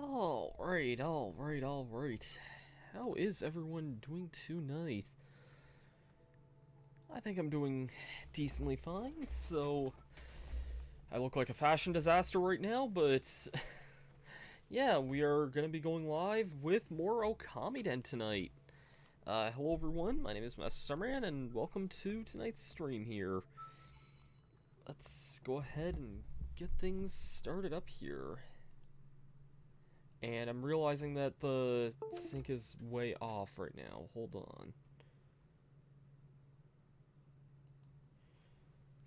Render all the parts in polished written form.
Alright. How is everyone doing tonight? I think I'm doing decently fine, so I look like a fashion disaster right now, but yeah, we are gonna be going live with more Ōkamiden tonight. Hello everyone, my name is Masterstarman, and welcome to tonight's stream here. Let's go ahead and get things started up here. And I'm realizing that the sync is way off right now. Hold on.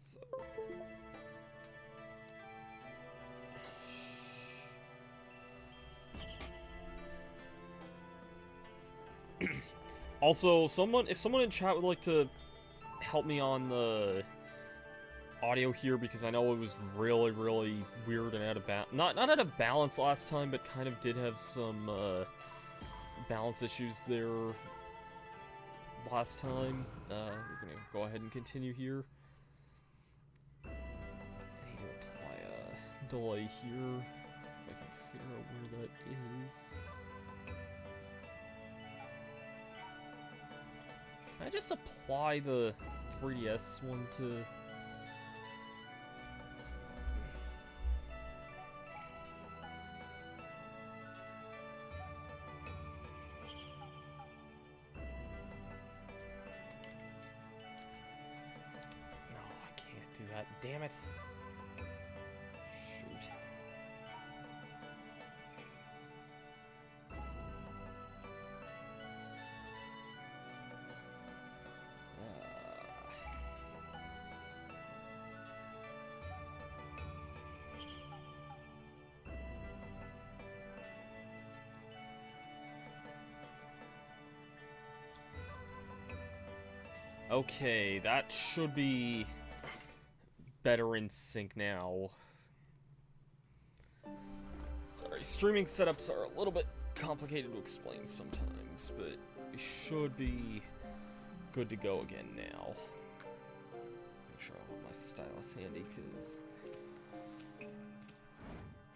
So. Also, if someone in chat would like to help me on the audio here, because I know it was really weird and out of not out of balance last time, but kind of did have some balance issues there last time. We're gonna go ahead and continue here. I need to apply a delay here if I can figure out where that is. Can I just apply the 3DS one to... Damn it. Shoot. Okay, that should be better in sync now. Sorry, streaming setups are a little bit complicated to explain sometimes, but we should be good to go again now. Make sure I have my stylus handy, because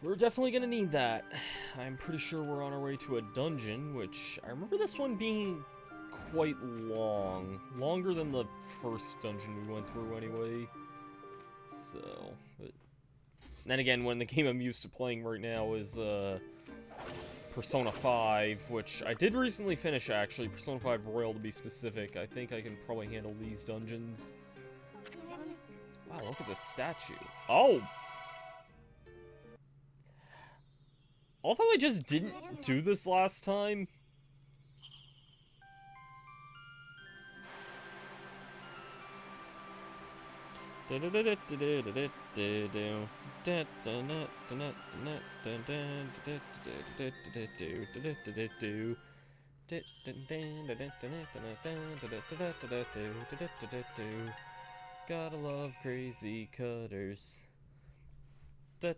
we're definitely gonna need that. I'm pretty sure we're on our way to a dungeon, which I remember this one being quite long. Longer than the first dungeon we went through anyway. So, but then again, when the game I'm used to playing right now is Persona 5, which I did recently finish, actually. Persona 5 Royal, to be specific. I think I can probably handle these dungeons. Wow, look at this statue. Oh! Although I just didn't do this last time. Gotta love crazy cutters. Yeah,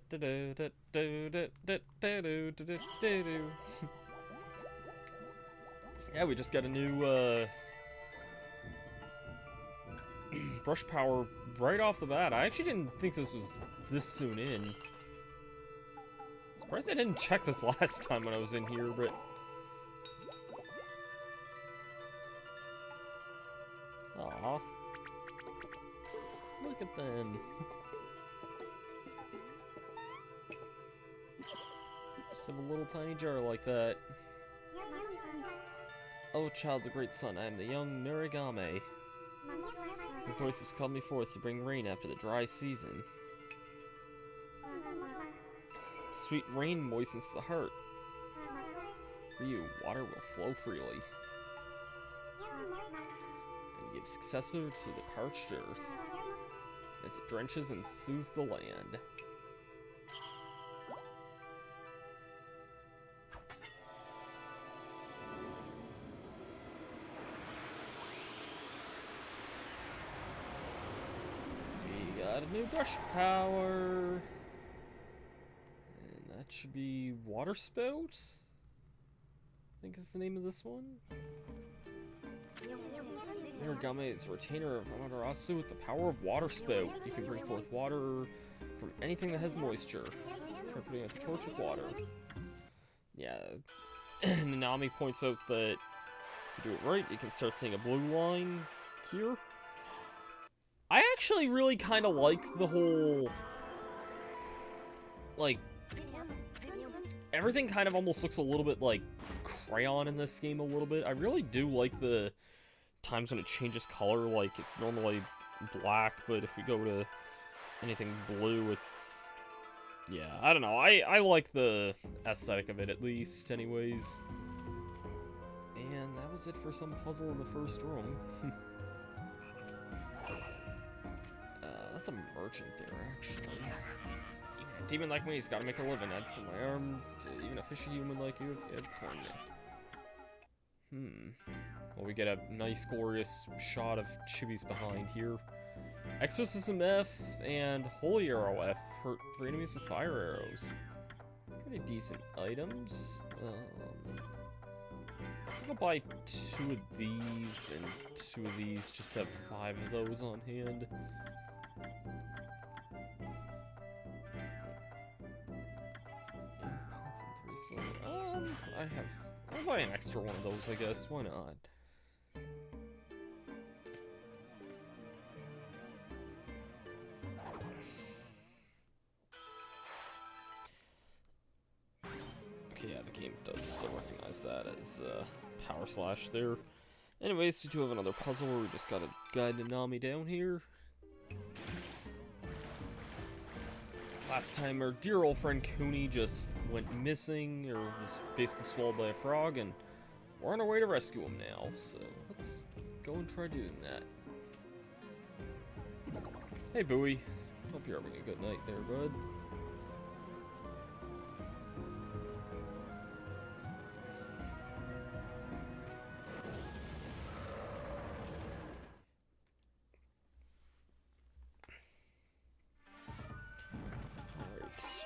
we just got a new brush power right off the bat. I actually didn't think this was this soon in. Surprised I didn't check this last time when I was in here, but... Aw. Look at them. Just have a little tiny jar like that. Oh, child, the great sun, I am the young Narigame. Your voice has called me forth to bring rain after the dry season. Sweet rain moistens the heart. For you, water will flow freely and give successor to the parched earth as it drenches and soothes the land. New brush power, and that should be water spout, I think is the name of this one. Narigame is a retainer of Amaterasu with the power of water spout. You can bring forth water from anything that has moisture. Try putting out the torch with water. Yeah, Nanami points out that if you do it right, you can start seeing a blue line here. I actually really kind of like the whole, like, everything kind of almost looks a little bit like crayon in this game a little bit. I really do like the times when it changes color, like it's normally black, but if we go to anything blue, it's, yeah, I don't know. I like the aesthetic of it, at least, anyways. And that was it for some puzzle in the first room. That's a merchant there, actually. Even a demon like me has got to make a living. I'd send my arm to even a fishy human like you if you had coined it. Well, we get a nice, glorious shot of Chibi's behind here. Exorcism F and Holy Arrow F hurt 3 enemies with fire arrows. Pretty decent items. I'll buy 2 of these and 2 of these just to have 5 of those on hand. I'll buy an extra one of those, I guess. Why not? Okay, yeah, the game does still recognize that as power slash there. Anyways, we do have another puzzle where we just gotta guide Nanami down here. Last time, our dear old friend Kuni just went missing, or was basically swallowed by a frog, and we're on our way to rescue him now, so let's go and try doing that. Hey, Bowie. Hope you're having a good night there, bud.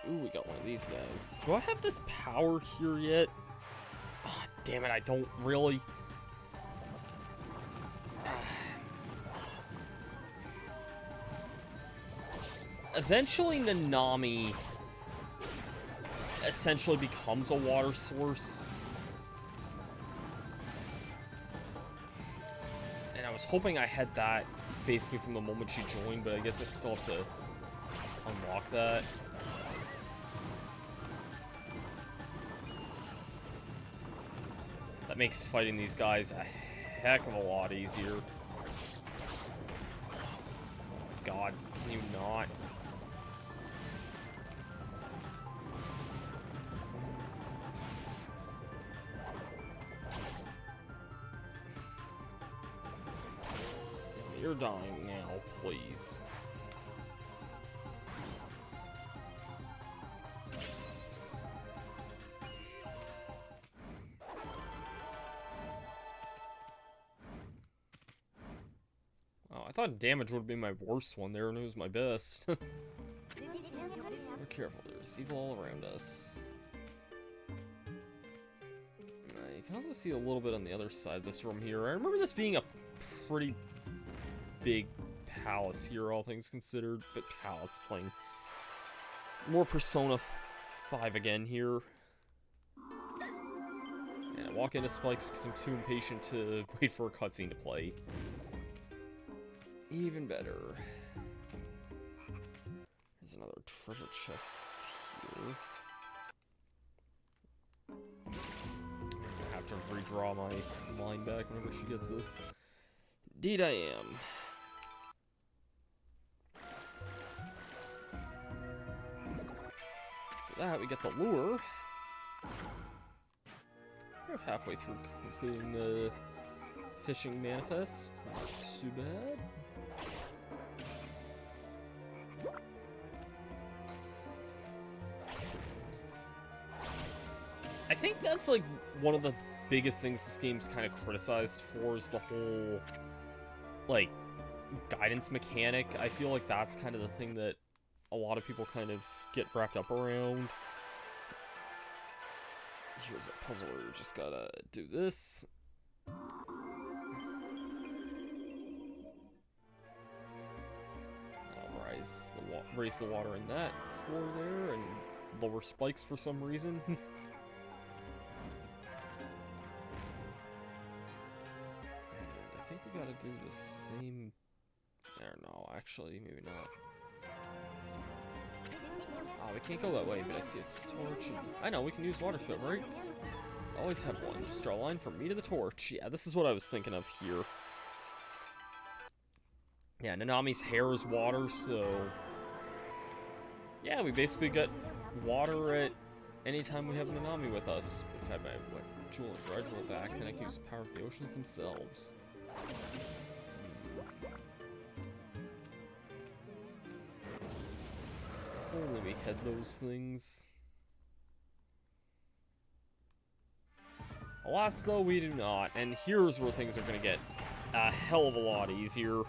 Ooh, we got one of these guys. Do I have this power here yet? Ah, oh, damn it, I don't really. Eventually, Nanami essentially becomes a water source. And I was hoping I had that basically from the moment she joined, but I guess I still have to unlock that. That makes fighting these guys a heck of a lot easier. God, can you not? You're dying now, please. I thought damage would be my worst one there, and it was my best. Be careful, there's evil all around us. You can also see a little bit on the other side of this room here. I remember this being a pretty big palace here, all things considered. But palace, playing more Persona 5 again here. And I walk into spikes because I'm too impatient to wait for a cutscene to play. Even better. There's another treasure chest here. I have to redraw my line back whenever she gets this. Indeed I am. For that, we get the lure. We're halfway through completing the fishing manifest. It's not too bad. I think that's like one of the biggest things this game's kind of criticized for is the whole like guidance mechanic. I feel like that's kind of the thing that a lot of people kind of get wrapped up around. Here's a puzzle where you just gotta do this. I'll raise the water in that floor there and lower spikes for some reason. do the same... There, no, actually, maybe not. Oh, we can't go that way, but I see a torch. And... I know, we can use water spout, right? Always have one. Just draw a line from me to the torch. Yeah, this is what I was thinking of here. Yeah, Nanami's hair is water, so... Yeah, we basically get water at any time we have Nanami with us. If I had my wet jewel and dry jewel back, then I can use the power of the oceans themselves. If only we had those things. Alas, though, we do not. And here's where things are going to get a hell of a lot easier.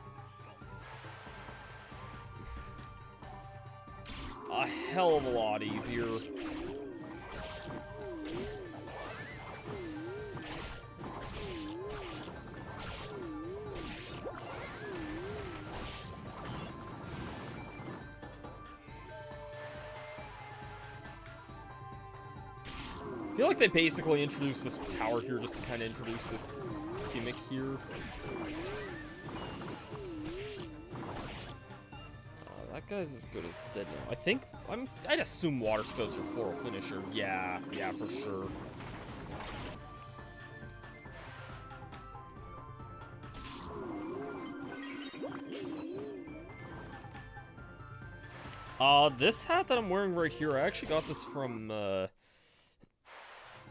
A hell of a lot easier. I feel like they basically introduced this power here just to kind of introduce this gimmick here. That guy's as good as dead now. I think I'd assume water spouts are floral finisher. Yeah, for sure. This hat that I'm wearing right here, I actually got this from, I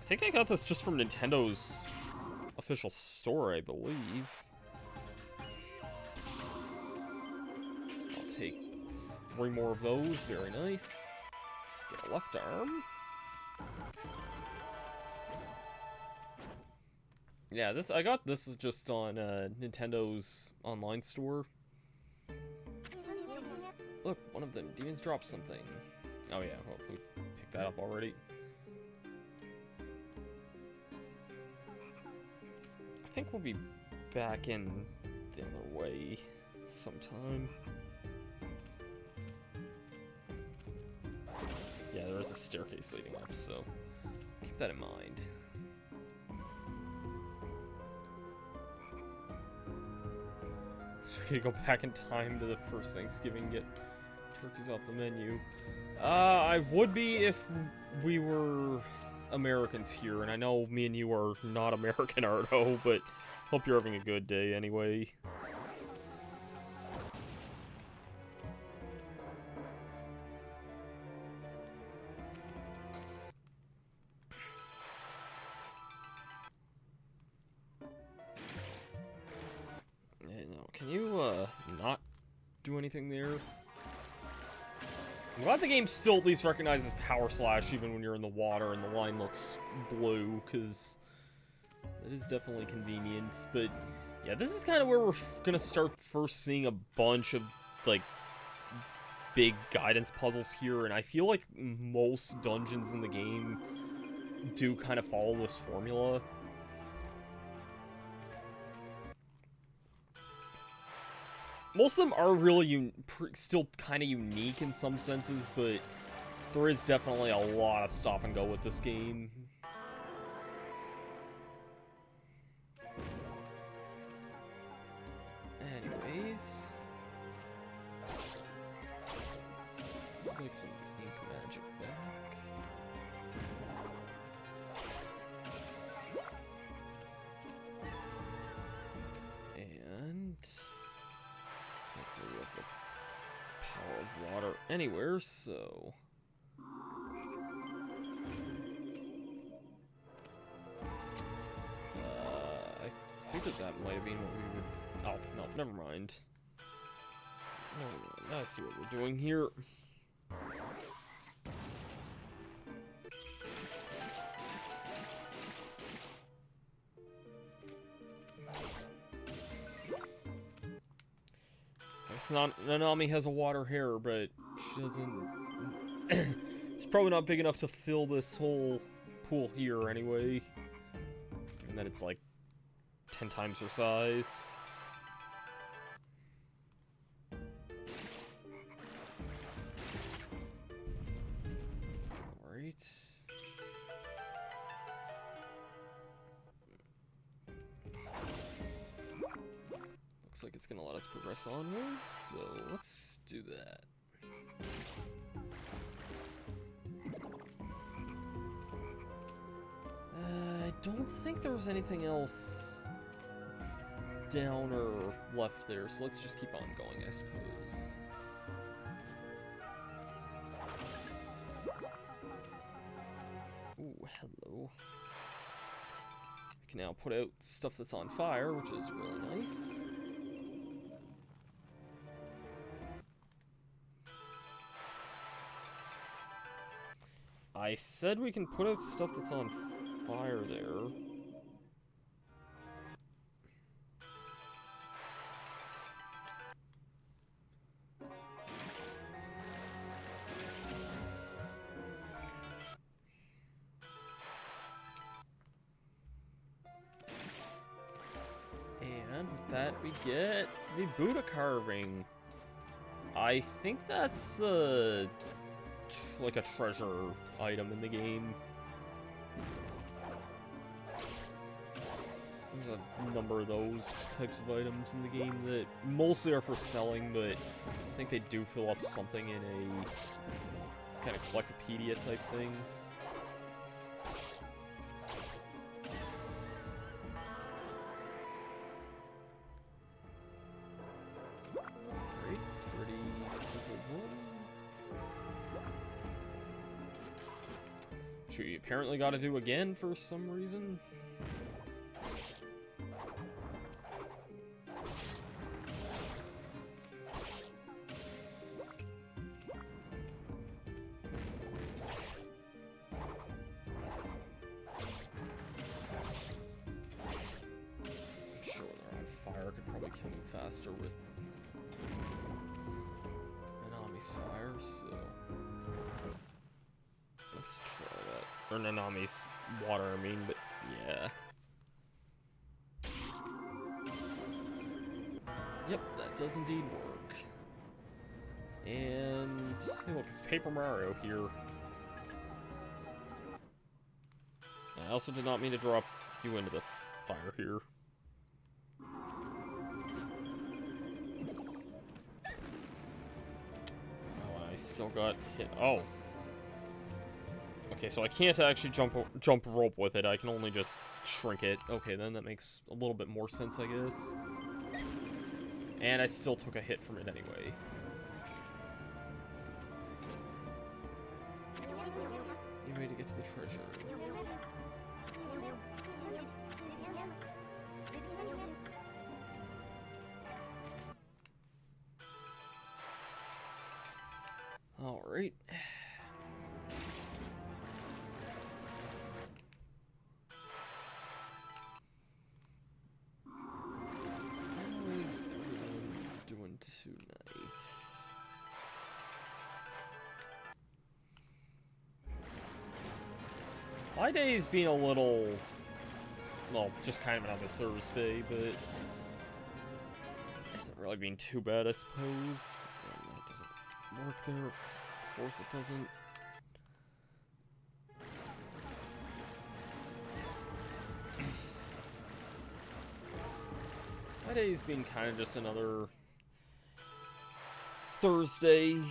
think I got this just from Nintendo's official store, I believe. I'll take 3 more of those, very nice. Get a left arm. Yeah, I got this is just on Nintendo's online store. Look, one of the demons dropped something. Oh yeah, well, we picked that up already. I think we'll be back in the other way sometime. Yeah, there is a staircase leading up, so keep that in mind. So we go back in time to the first Thanksgiving, get turkeys off the menu. I would be if we were Americans here, and I know me and you are not American, Ardo, but hope you're having a good day anyway. Can you, not do anything there? I'm glad the game still at least recognizes Power Slash even when you're in the water and the line looks blue, because it is definitely convenient. But, yeah, this is kind of where we're gonna start first seeing a bunch of, like, big guidance puzzles here, and I feel like most dungeons in the game do kind of follow this formula. Most of them are really still kind of unique in some senses, but there is definitely a lot of stop and go with this game. Anyways, I'd like some ink magic back. And we have the power of water anywhere, so I figured that might have been what we would. Oh no, never mind. Now I see what we're doing here. It's not. Nanami has a water hair, but she doesn't. It's probably not big enough to fill this whole pool here anyway. Given that it's like 10 times her size. Alright. looks like it's gonna let us progress onward, so let's do that. I don't think there was anything else down or left there, so let's just keep on going, I suppose. Ooh, hello. I can now put out stuff that's on fire, which is really nice. I said we can put out stuff that's on fire there. And with that, we get the Buddha carving. I think that's like a treasure item in the game. There's a number of those types of items in the game that mostly are for selling, but I think they do fill up something in a kind of collectopedia type thing. Alright, pretty simple one. Which we apparently got to do again for some reason. Faster with Nanami's fire, so let's try that. Or Nanami's water, I mean, but yeah. Yep, that does indeed work. And hey, look, it's Paper Mario here. I also did not mean to drop you into the fire here. I still got hit. Oh. Okay, so I can't actually jump rope with it. I can only just shrink it. Okay, then that makes a little bit more sense, I guess. And I still took a hit from it anyway. Any way to get to the treasure? Alright. How is everyone doing tonight? My day's been a little... well, just kind of another Thursday, but... it hasn't really been too bad, I suppose. And that doesn't work there. Of course it doesn't. My day's been kind of just another Thursday.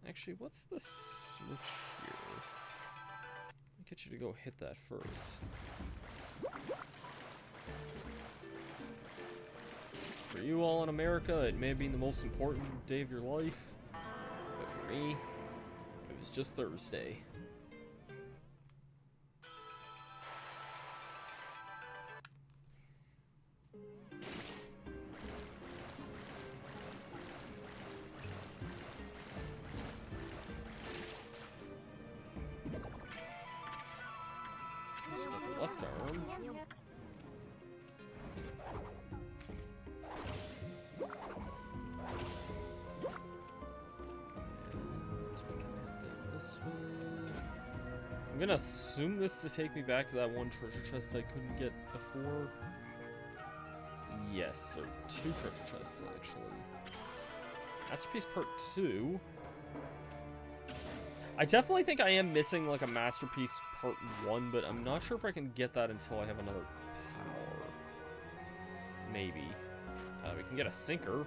Actually, what's the switch here? I'll get you to go hit that first. For you all in America, it may have been the most important day of your life, but for me, it was just Thursday. So with the left arm. I'm gonna assume this to take me back to that one treasure chest I couldn't get before. Yes, or 2 treasure chests, actually. Masterpiece Part 2. I definitely think I am missing, like, a Masterpiece Part 1, but I'm not sure if I can get that until I have another power. Maybe. We can get a Sinker.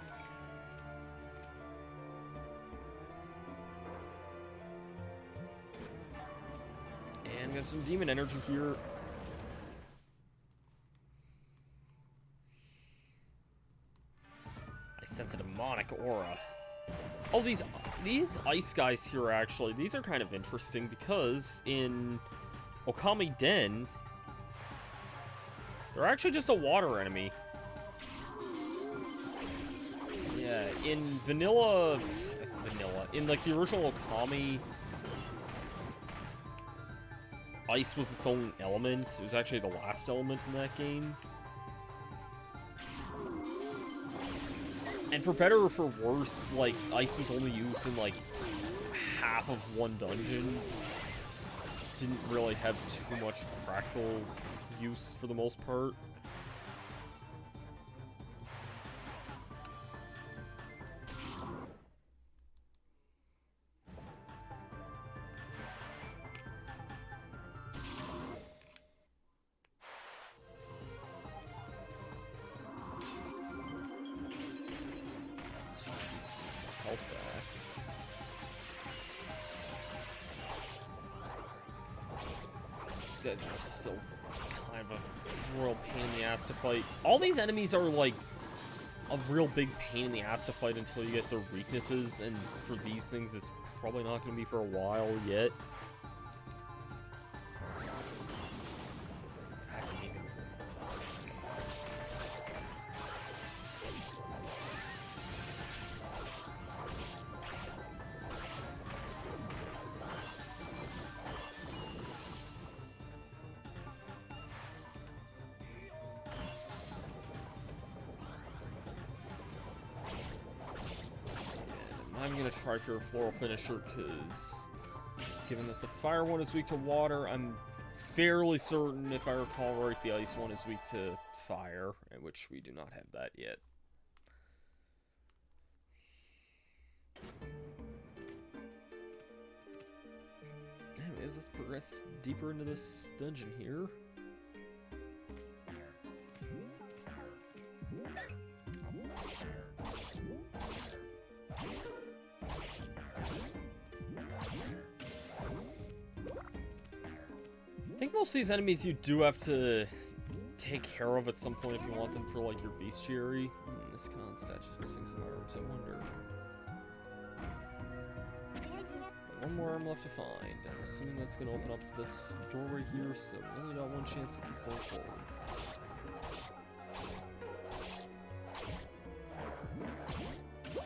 And we have some Demon Energy here. I sense a demonic aura. Oh, these ice guys here, actually, these are kind of interesting because in Ōkamiden, they're actually just a water enemy. Yeah, in in like the original Okami, ice was its own element. It was actually the last element in that game. And for better or for worse, like, ice was only used in, like, half of one dungeon. Didn't really have too much practical use for the most part. These guys are still kind of a real pain in the ass to fight. All these enemies are like a real big pain in the ass to fight until you get their weaknesses, and for these things it's probably not going to be for a while yet. I'm gonna try for a floral finisher because, given that the fire one is weak to water, I'm fairly certain, if I recall right, the ice one is weak to fire, which we do not have that yet. Anyways, let's progress deeper into this dungeon here. I think most of these enemies you do have to take care of at some point if you want them for, like, your bestiary. This Khan statue's missing some arms, I wonder. One more arm left to find. I'm assuming that's going to open up this doorway here, so we only got one chance to keep going forward.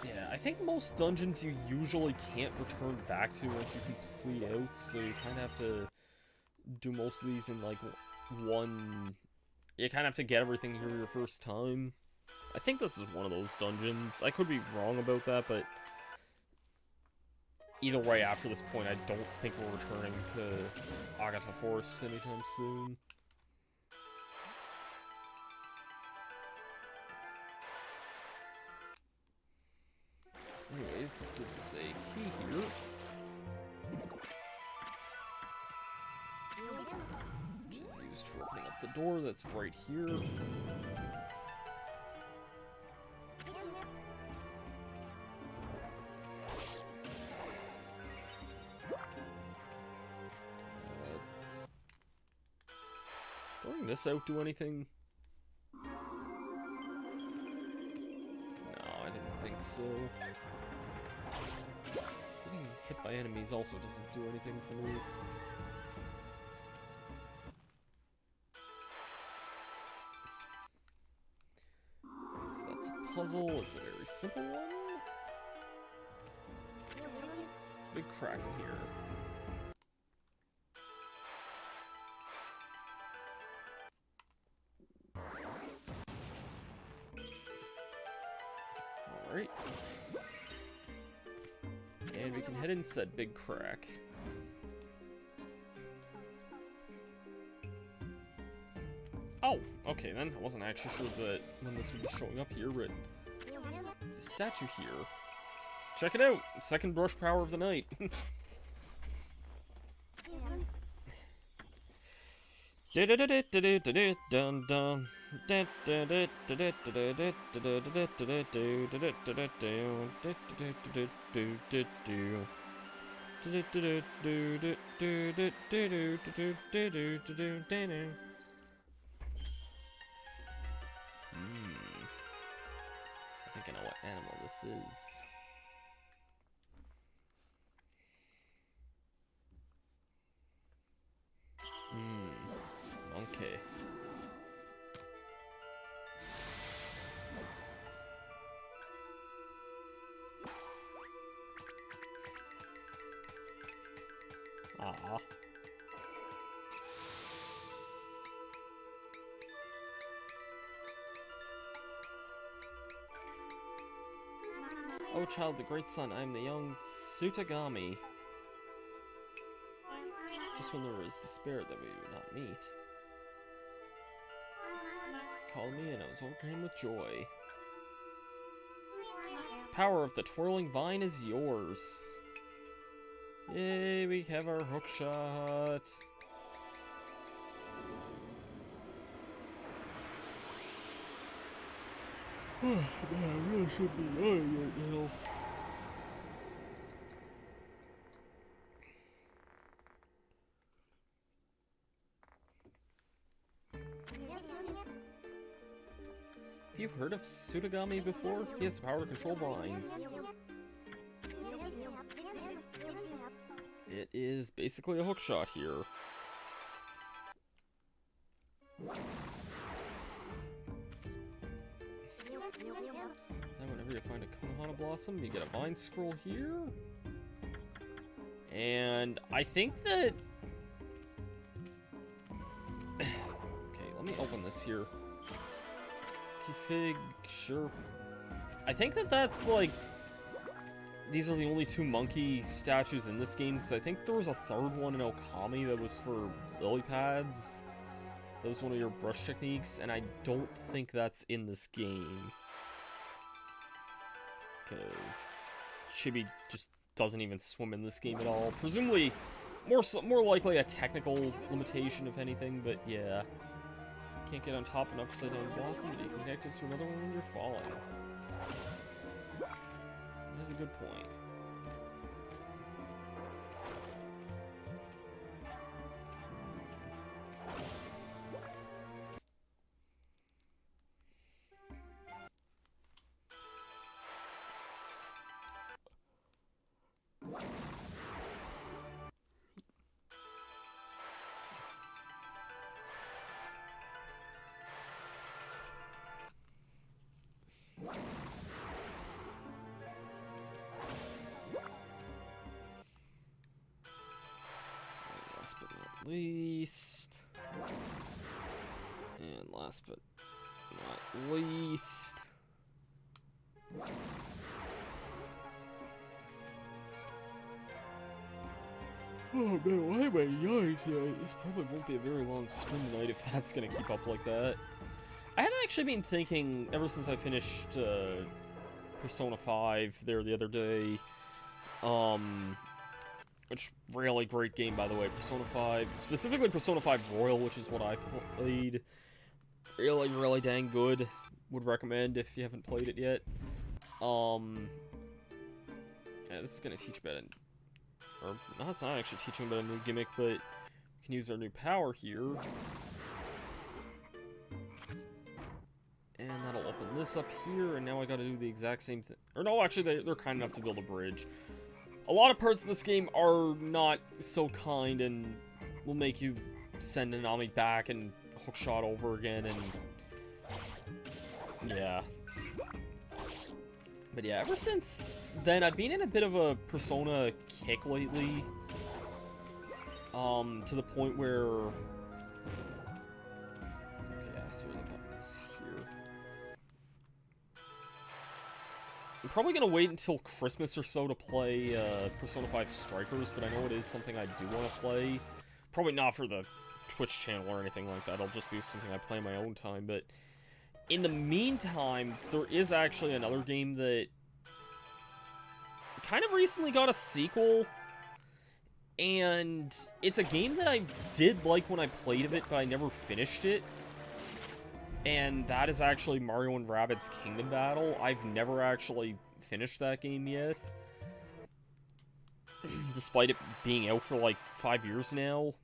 Yeah, I think most dungeons you usually can't return back to once you complete out, so you kind of have to do most of these in, like, one... You kind of have to get everything here your first time. I think this is one of those dungeons. I could be wrong about that, but either way, after this point, I don't think we're returning to Agata Forest anytime soon. Anyways, this gives us a key here. Which is used for opening up the door that's right here. Throwing this out do anything? No, I didn't think so. Getting hit by enemies also doesn't do anything for me. So that's a puzzle, it's a very simple one. Big crack in here. Alright. And we can head inside Big Crack. Oh, okay then. I wasn't actually sure that when this would be showing up here, but there's a statue here. Check it out! Second brush power of the night. I think I know what animal this is. Monkey. Ah. Oh, child, the great sun, I am the young Tsutagami. Just when there was despair that we would not meet. Called me and I was overcome with joy. The power of the twirling vine is yours. Yay, we have our hook shot. Man, I really should be dying right now. Have you heard of Tsutagami before? He has the power to control vines. It is basically a hookshot here. And whenever you find a Konohana Blossom, you get a Vine Scroll here. And I think that... Okay, let me open this here. Fig, sure. I think that that's like... These are the only two monkey statues in this game, because I think there was a third one in Okami that was for lily pads. That was one of your brush techniques, and I don't think that's in this game. Because Chibi just doesn't even swim in this game at all. Presumably, more likely a technical limitation, if anything, but yeah. Can't get on top of an upside down blossom, but you can connect it to another one when you're falling. That's a good point. Last but not least. And last but not least. Oh man, why am I yawning tonight? This probably won't be a very long stream tonight if that's gonna keep up like that. I have actually been thinking, ever since I finished Persona 5 there the other day, which, really great game, by the way, Persona 5, specifically Persona 5 Royal, which is what I played, really, really dang good, would recommend if you haven't played it yet. Yeah, this is gonna teach about it, or, no, it's not actually teaching about a new gimmick, but we can use our new power here. And that'll open this up here, and now I gotta do the exact same thing. Or no, actually, they're kind enough to build a bridge. A lot of parts of this game are not so kind and will make you send Nanami back and hookshot over again, and... yeah. But yeah, ever since then, I've been in a bit of a Persona kick lately. To the point where... okay, I see where the button is here. I'm probably gonna wait until Christmas or so to play Persona 5 Strikers, but I know it is something I do want to play. Probably not for the Twitch channel or anything like that, it'll just be something I play in my own time, but... in the meantime, there is actually another game that kind of recently got a sequel, And it's a game that I did like when I played of it, but I never finished it. And that is actually Mario and Rabbids Kingdom Battle. I've never actually finished that game yet. Despite it being out for like 5 years now.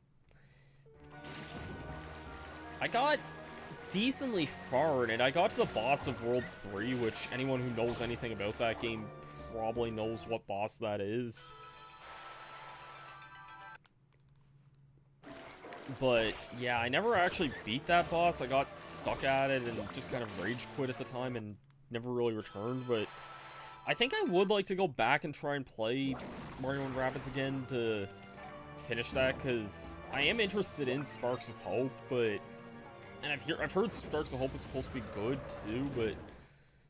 I got decently far in it. I got to the boss of World 3, which anyone who knows anything about that game probably knows what boss that is. But, yeah, I never actually beat that boss. I got stuck at it and just kind of rage quit at the time and never really returned, but I think I would like to go back and try and play Mario and Rabbids again to finish that, because I am interested in Sparks of Hope, but... And I've heard Sparks of Hope is supposed to be good, too, but...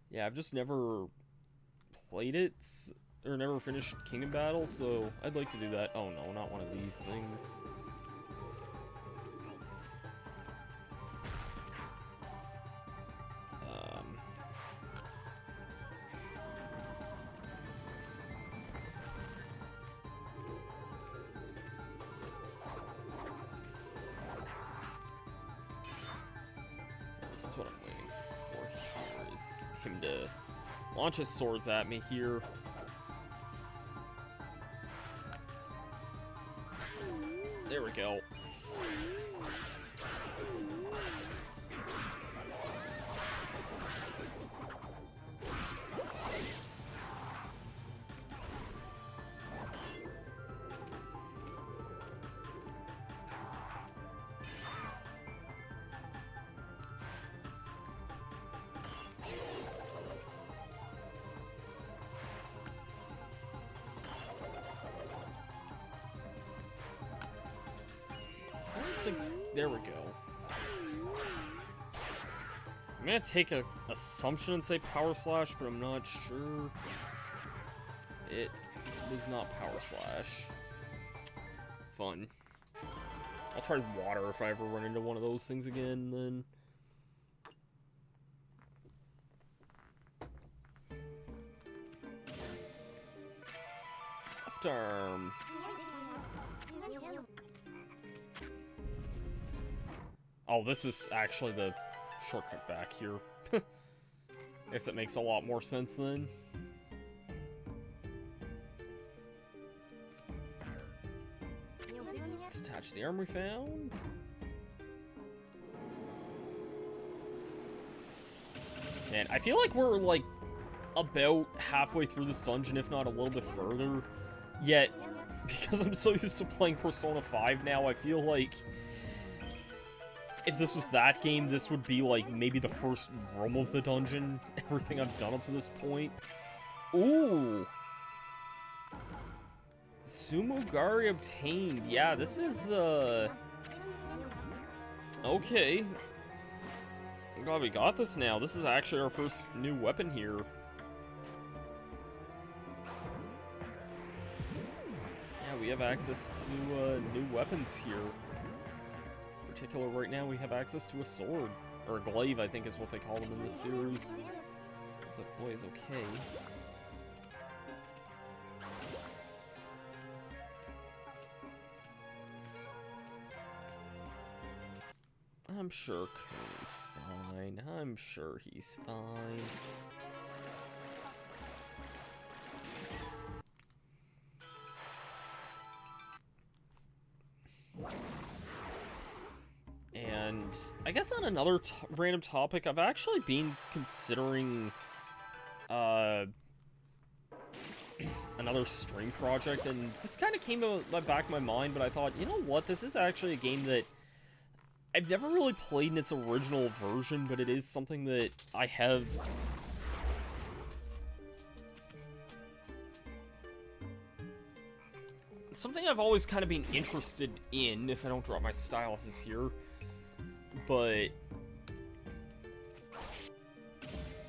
Yeah, I've just never played it, or never finished Kingdom Battle, so I'd like to do that. Oh no, not one of these things. This is what I'm waiting for here, is him to launch his swords at me here. There we go. There we go. I'm gonna take an assumption and say Power Slash, but I'm not sure. It was not Power Slash. Fun. I'll try Water if I ever run into one of those things again, then. Left arm. Oh, this is actually the shortcut back here. Guess it makes a lot more sense then. Let's attach the arm we found. Man, I feel like we're like about halfway through this dungeon, if not a little bit further. Yet, because I'm so used to playing Persona 5 now, I feel like if this was that game, this would be, like, maybe the first room of the dungeon. Everything I've done up to this point. Ooh! Sumogari obtained. Yeah, this is, okay. I'm glad we got this now. This is actually our first new weapon here. Yeah, we have access to, new weapons here. Particular right now we have access to a sword, or a glaive I think is what they call them in this series. That boy is okay. I'm sure Kuni's fine. I'm sure he's fine. And I guess on another random topic, I've actually been considering another stream project, and this kind of came to the back of my mind, but I thought, you know what, this is actually a game that I've never really played in its original version, but it is something that I have... something I've always kind of been interested in, if I don't drop my styluses here. But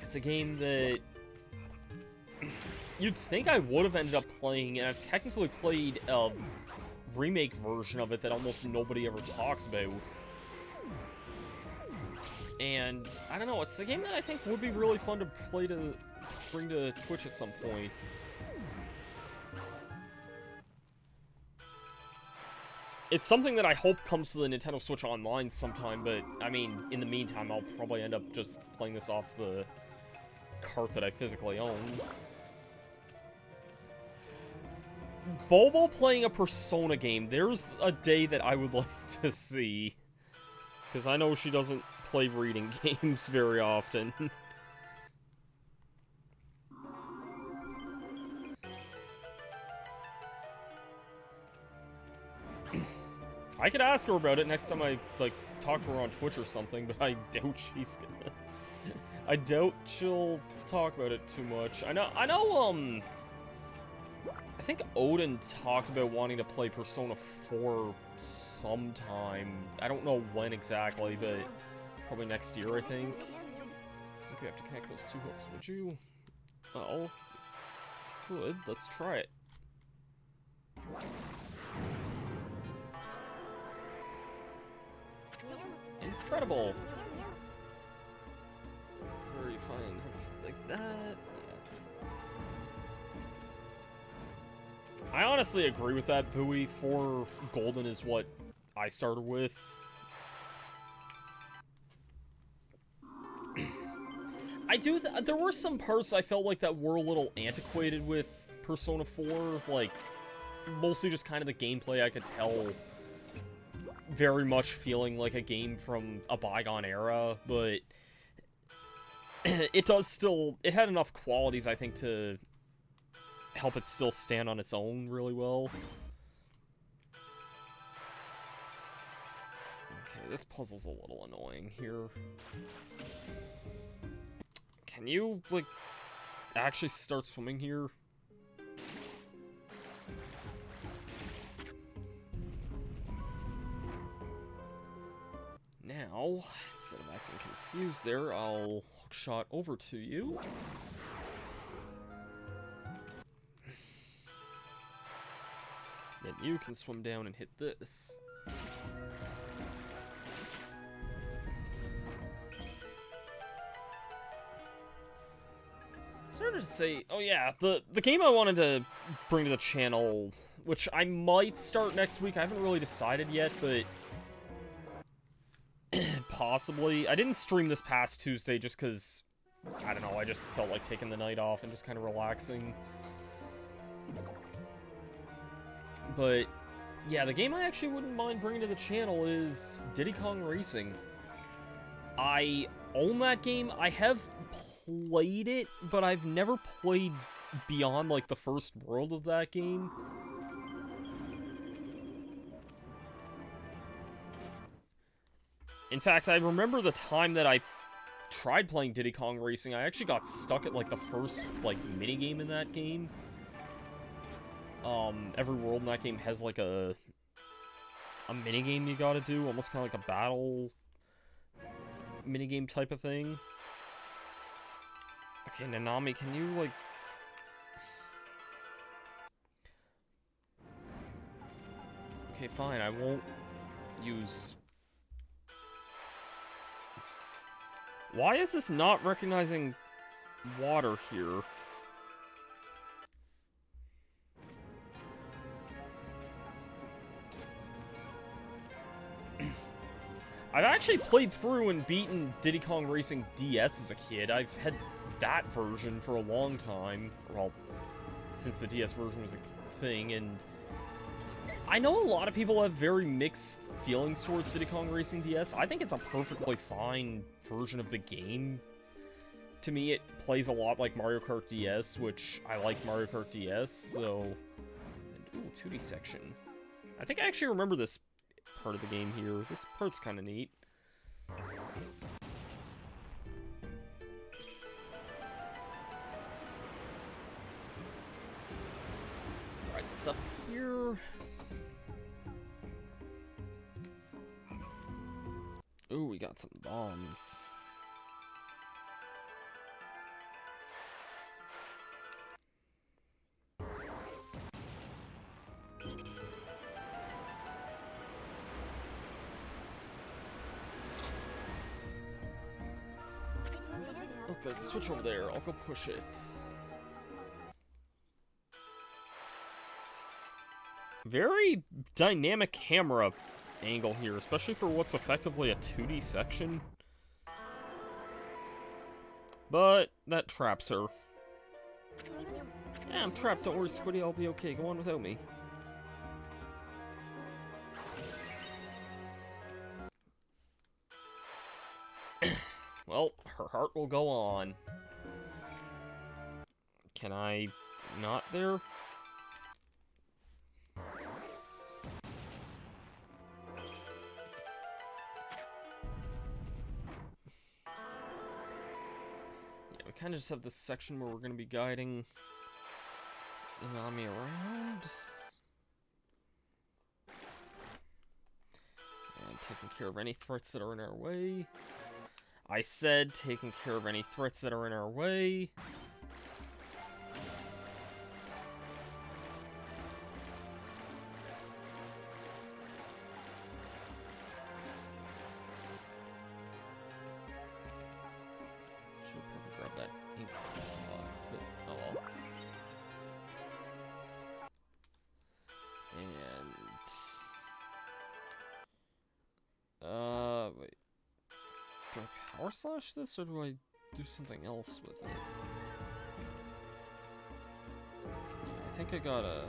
it's a game that you'd think I would have ended up playing, and I've technically played a remake version of it that almost nobody ever talks about. And I don't know, it's a game that I think would be really fun to play, to bring to Twitch at some point. It's something that I hope comes to the Nintendo Switch Online sometime, but, I mean, in the meantime, I'll probably end up just playing this off the cart that I physically own. Bobo playing a Persona game, there's a day that I would like to see. Because I know she doesn't play reading games very often. I could ask her about it next time I, like, talk to her on Twitch or something, but I doubt she's gonna... I doubt she'll talk about it too much. I know, I think Odin talked about wanting to play Persona 4 sometime. I don't know when exactly, but probably next year, I think. I think we have to connect those two hooks, would you? Oh, good. Let's try it. Incredible. Very fine. It's like that. Yeah. I honestly agree with that, Bowie. 4 golden is what I started with. There were some parts I felt like that were a little antiquated with Persona 4, like, mostly just kind of the gameplay I could tell very much feeling like a game from a bygone era, but it had enough qualities, I think, to help it still stand on its own really well. Okay, this puzzle's a little annoying here. Can you, like, actually start swimming here? Now, instead of acting confused there, I'll hook shot over to you. Then you can swim down and hit this. Started to say, oh yeah, the game I wanted to bring to the channel, which I might start next week, I haven't really decided yet, but possibly. I didn't stream this past Tuesday just because, I don't know, I just felt like taking the night off and just kind of relaxing. But yeah, the game I actually wouldn't mind bringing to the channel is Diddy Kong Racing. I own that game. I have played it, but I've never played beyond, like, the first world of that game. In fact, I remember the time that I tried playing Diddy Kong Racing, I actually got stuck at, like, the first, like, minigame in that game. Every world in that game has, like, a minigame you gotta do, almost kind of like a battle minigame type of thing. Okay, Nanami, can you, like... Okay, fine, I won't use... Why is this not recognizing water here? I've actually played through and beaten Diddy Kong Racing DS as a kid. I've had that version for a long time. Well, since the DS version was a thing, and I know a lot of people have very mixed feelings towards Diddy Kong Racing DS. I think it's a perfectly fine version of the game. To me, it plays a lot like Mario Kart DS, which I like Mario Kart DS, so... And, ooh, 2D section. I think I actually remember this part of the game here. This part's kind of neat. Right, this up here. Ooh, we got some bombs. Look, there's a switch over there. I'll go push it. Very dynamic camera angle here, especially for what's effectively a 2D section. But that traps her. Yeah, I'm trapped. Don't worry, Squiddy. I'll be okay. Go on without me. Well, her heart will go on. Can I not there? Yeah, we kind of just have this section where we're going to be guiding Nanami around. And taking care of any threats that are in our way. I said taking care of any threats that are in our way. Should probably grab that ink, but oh well. And wait. Do I power slash this, or do I do something else with it? Yeah, I think I gotta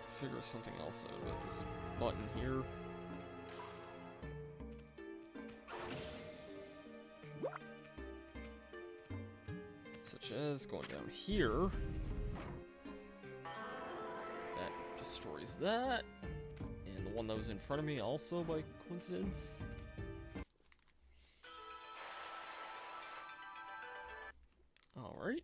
figure something else out with this button here. Such as going down here. That destroys that. And the one that was in front of me also by coincidence. Alright.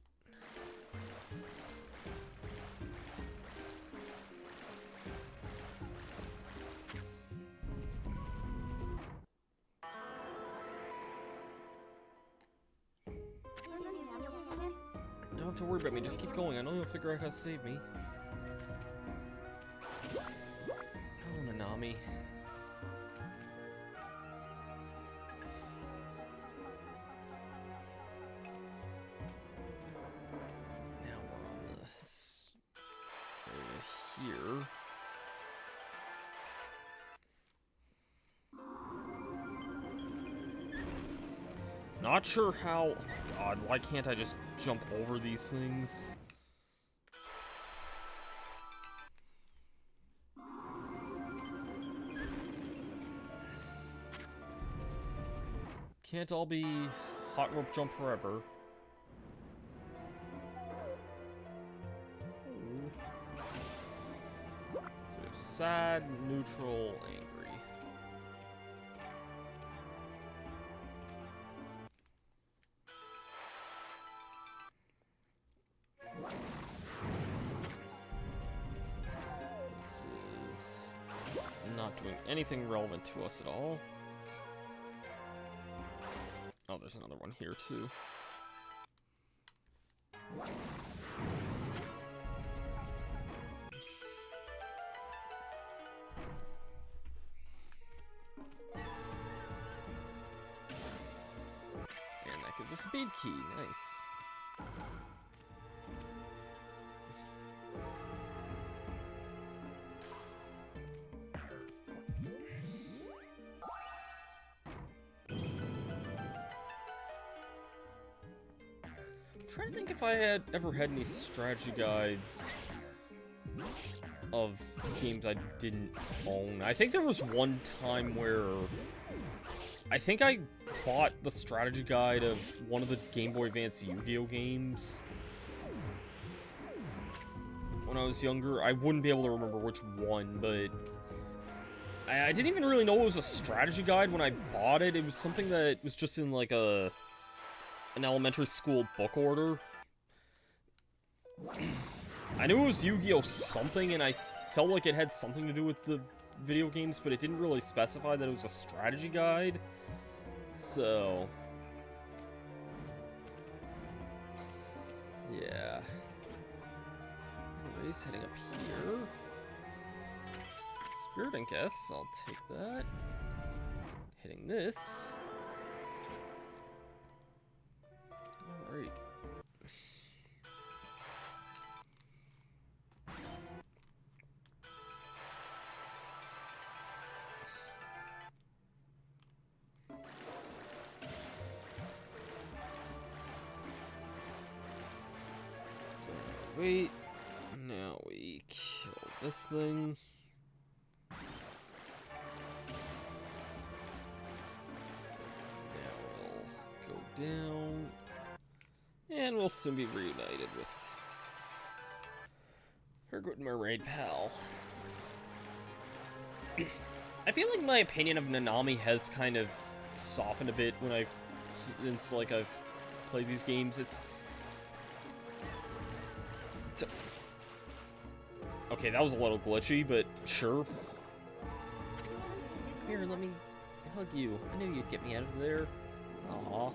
Don't have to worry about me, just keep going. I know you'll figure out how to save me. Oh, Nanami. Now we're on this area here. Not sure how... Oh my god, why can't I just jump over these things? Can't all be hot rope jump forever. So we have sad, neutral, angry. This is not doing anything relevant to us at all. Oh, there's another one here, too. And that gives us a bead key. Nice. I'm trying to think if I had ever had any strategy guides of games I didn't own. I think there was one time where I think I bought the strategy guide of one of the Game Boy Advance Yu-Gi-Oh games when I was younger. I wouldn't be able to remember which one, but I didn't even really know it was a strategy guide when I bought it. It was something that was just in like an elementary school book order. I knew it was Yu-Gi-Oh something, and I felt like it had something to do with the video games, but it didn't really specify that it was a strategy guide. So yeah. Anyways, heading up here. Spirit, I guess. I'll take that. Hitting this. Alright. Wait. Now we kill this thing. Now we'll go down. And we'll soon be reunited with her good mermaid pal. I feel like my opinion of Nanami has kind of softened a bit when since like I've played these games. Okay, that was a little glitchy, but sure. Come here, let me hug you. I knew you'd get me out of there. Aww.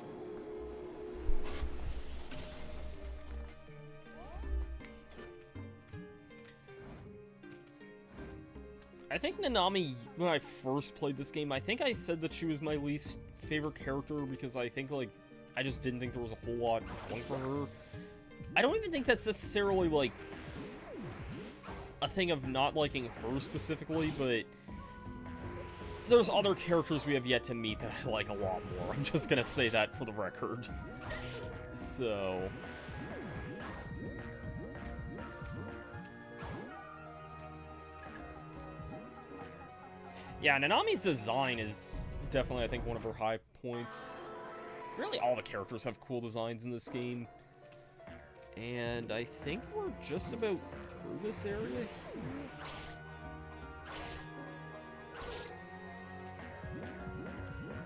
I think Nanami, when I first played this game, I think I said that she was my least favorite character because I think, like, I just didn't think there was a whole lot going for her. I don't even think that's necessarily, like, a thing of not liking her specifically, but there's other characters we have yet to meet that I like a lot more. I'm just gonna say that for the record. So... yeah, Nanami's design is definitely, I think, one of her high points. Really, all the characters have cool designs in this game. And I think we're just about through this area here.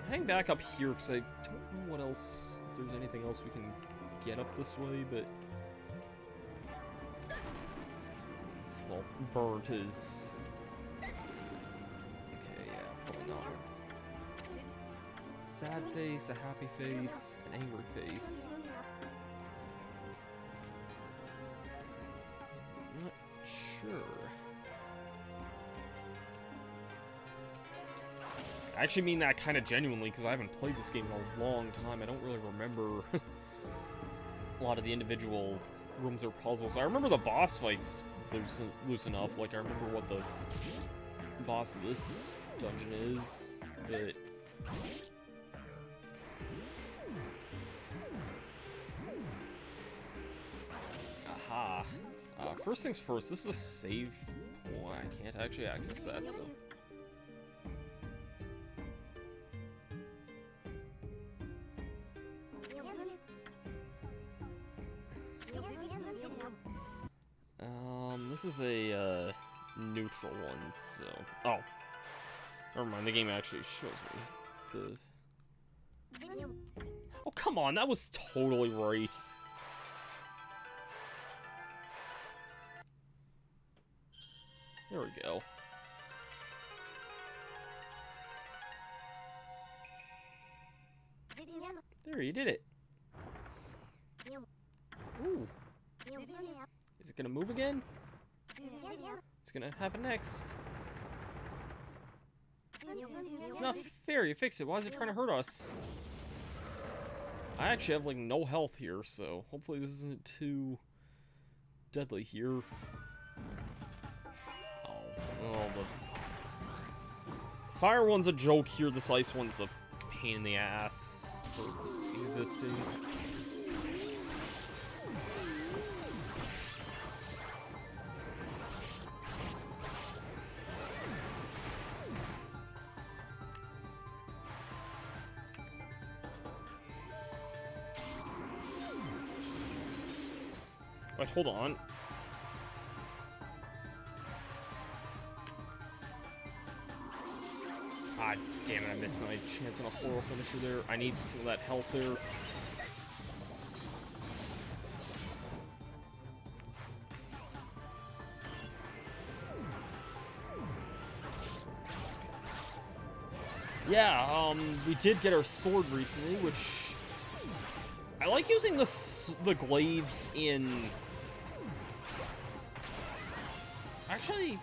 Heading back up here, because I don't know what else, if there's anything else we can get up this way, but... well, burnt is... okay, yeah, probably not. Sad face, a happy face, an angry face. Not sure. I actually mean that kind of genuinely, because I haven't played this game in a long time. I don't really remember a lot of the individual rooms or puzzles. I remember the boss fights loose enough. Like, I remember what the boss of this dungeon is, but... aha. First things first, this is a save point. I can't actually access that, so... this is a, neutral one, so... oh. Never mind, the game actually shows me the... oh, come on, that was totally right. There we go. There, you did it. Ooh. Is it gonna move again? It's gonna happen next. It's not fair, you fix it. Why is it trying to hurt us? I actually have, like, no health here, so hopefully this isn't too deadly here. Oh, the fire one's a joke here. This ice one's a pain in the ass for existing. Wait, hold on. Ah, damn it, I missed my chance on a floral finisher there. I need some of that health there. Yeah, we did get our sword recently, which... I like using the glaives in... actually...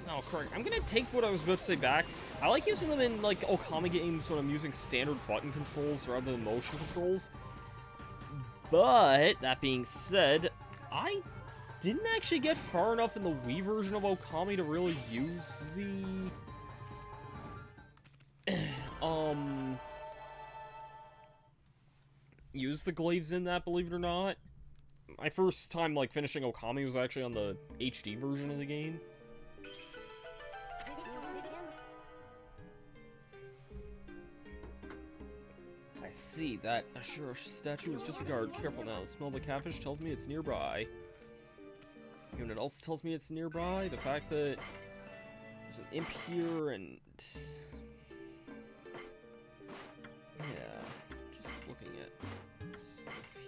no, correct. I'm gonna take what I was about to say back. I like using them in, like, Okami games when I'm using standard button controls rather than motion controls. But, that being said, I didn't actually get far enough in the Wii version of Okami to really use the... use the glaives in that, believe it or not. my first time, like, finishing Okami was actually on the HD version of the game. I see, that Ashura statue is just a guard. Careful now, the smell of the catfish tells me it's nearby. And it also tells me it's nearby, the fact that there's an imp here and... yeah, just looking at stuff here.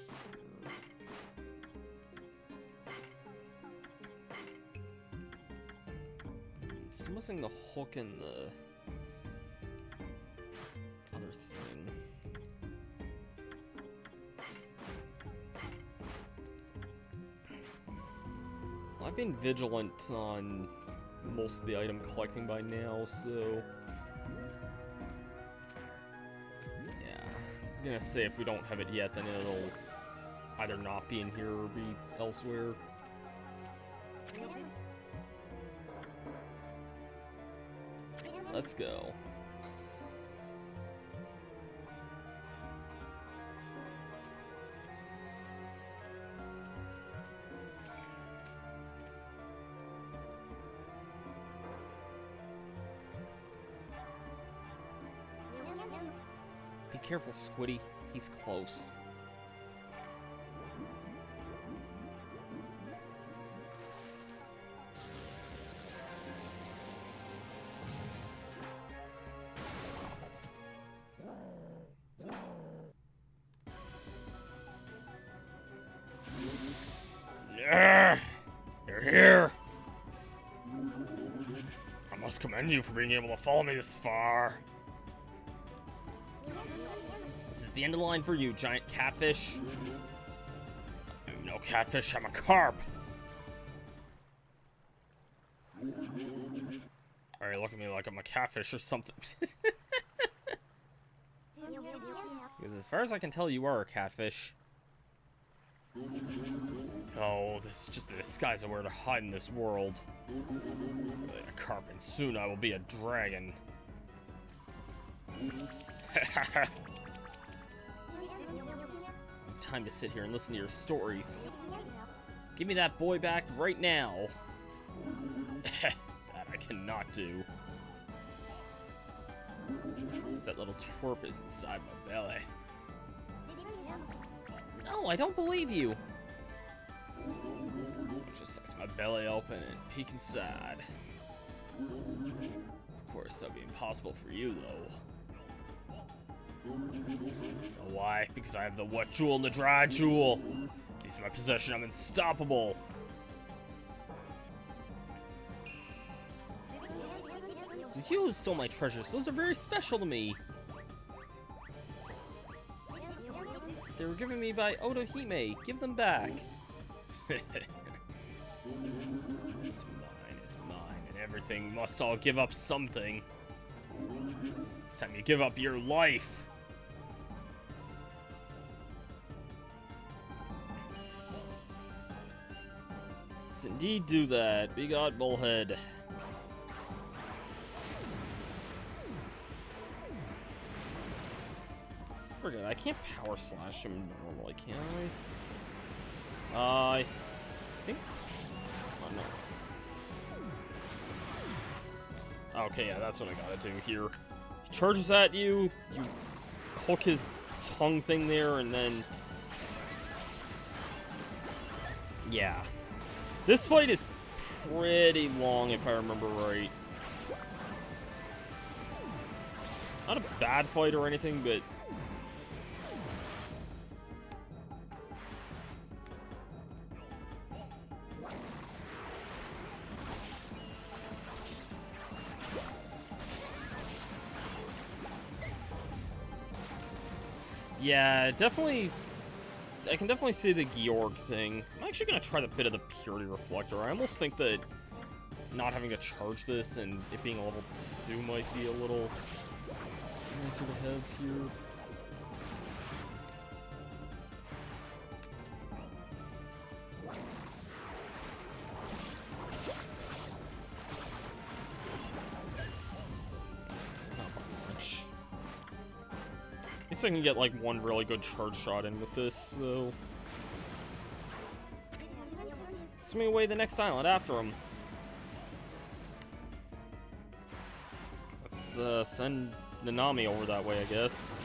Still missing the hook and the other thing. Well, I've been vigilant on most of the item collecting by now, so... yeah, I'm gonna say if we don't have it yet, then it'll either not be in here or be elsewhere. Let's go. Be careful, Squiddy. He's close. You're here. I must commend you for being able to follow me this far. This is the end of the line for you, giant catfish. I'm no catfish, I'm a carp. Alright, look at me like I'm a catfish or something. Because as far as I can tell, you are a catfish. Oh, this is just a disguise I wear to hide in this world. A carp, and soon I will be a dragon. Time to sit here and listen to your stories. Give me that boy back right now. That I cannot do. That little twerp is inside my belly. No, I don't believe you. Just slice my belly open and peek inside. Of course, that would be impossible for you, though. Why? Because I have the wet jewel and the dry jewel. These are my possession. I'm unstoppable. So you stole my treasures. Those are very special to me. They were given me by Otohime. Give them back. It's mine, and everything must all give up something. It's time you give up your life. Let's indeed do that. Big odd bullhead. Forget, I can't power slash him normally, can I? I think. Oh, no. Okay, yeah, that's what I gotta do here. He charges at you, you hook his tongue thing there, and then. Yeah. This fight is pretty long, if I remember right. Not a bad fight or anything, but. Yeah, definitely. I can definitely see the Georg thing. I'm actually gonna try the bit of the Purity Reflector. I almost think that not having to charge this and it being a level 2 might be a little nicer to have here. I guess I can get like one really good charge shot in with this, so. Swimming away the next island after him. Let's send Nanami over that way, I guess.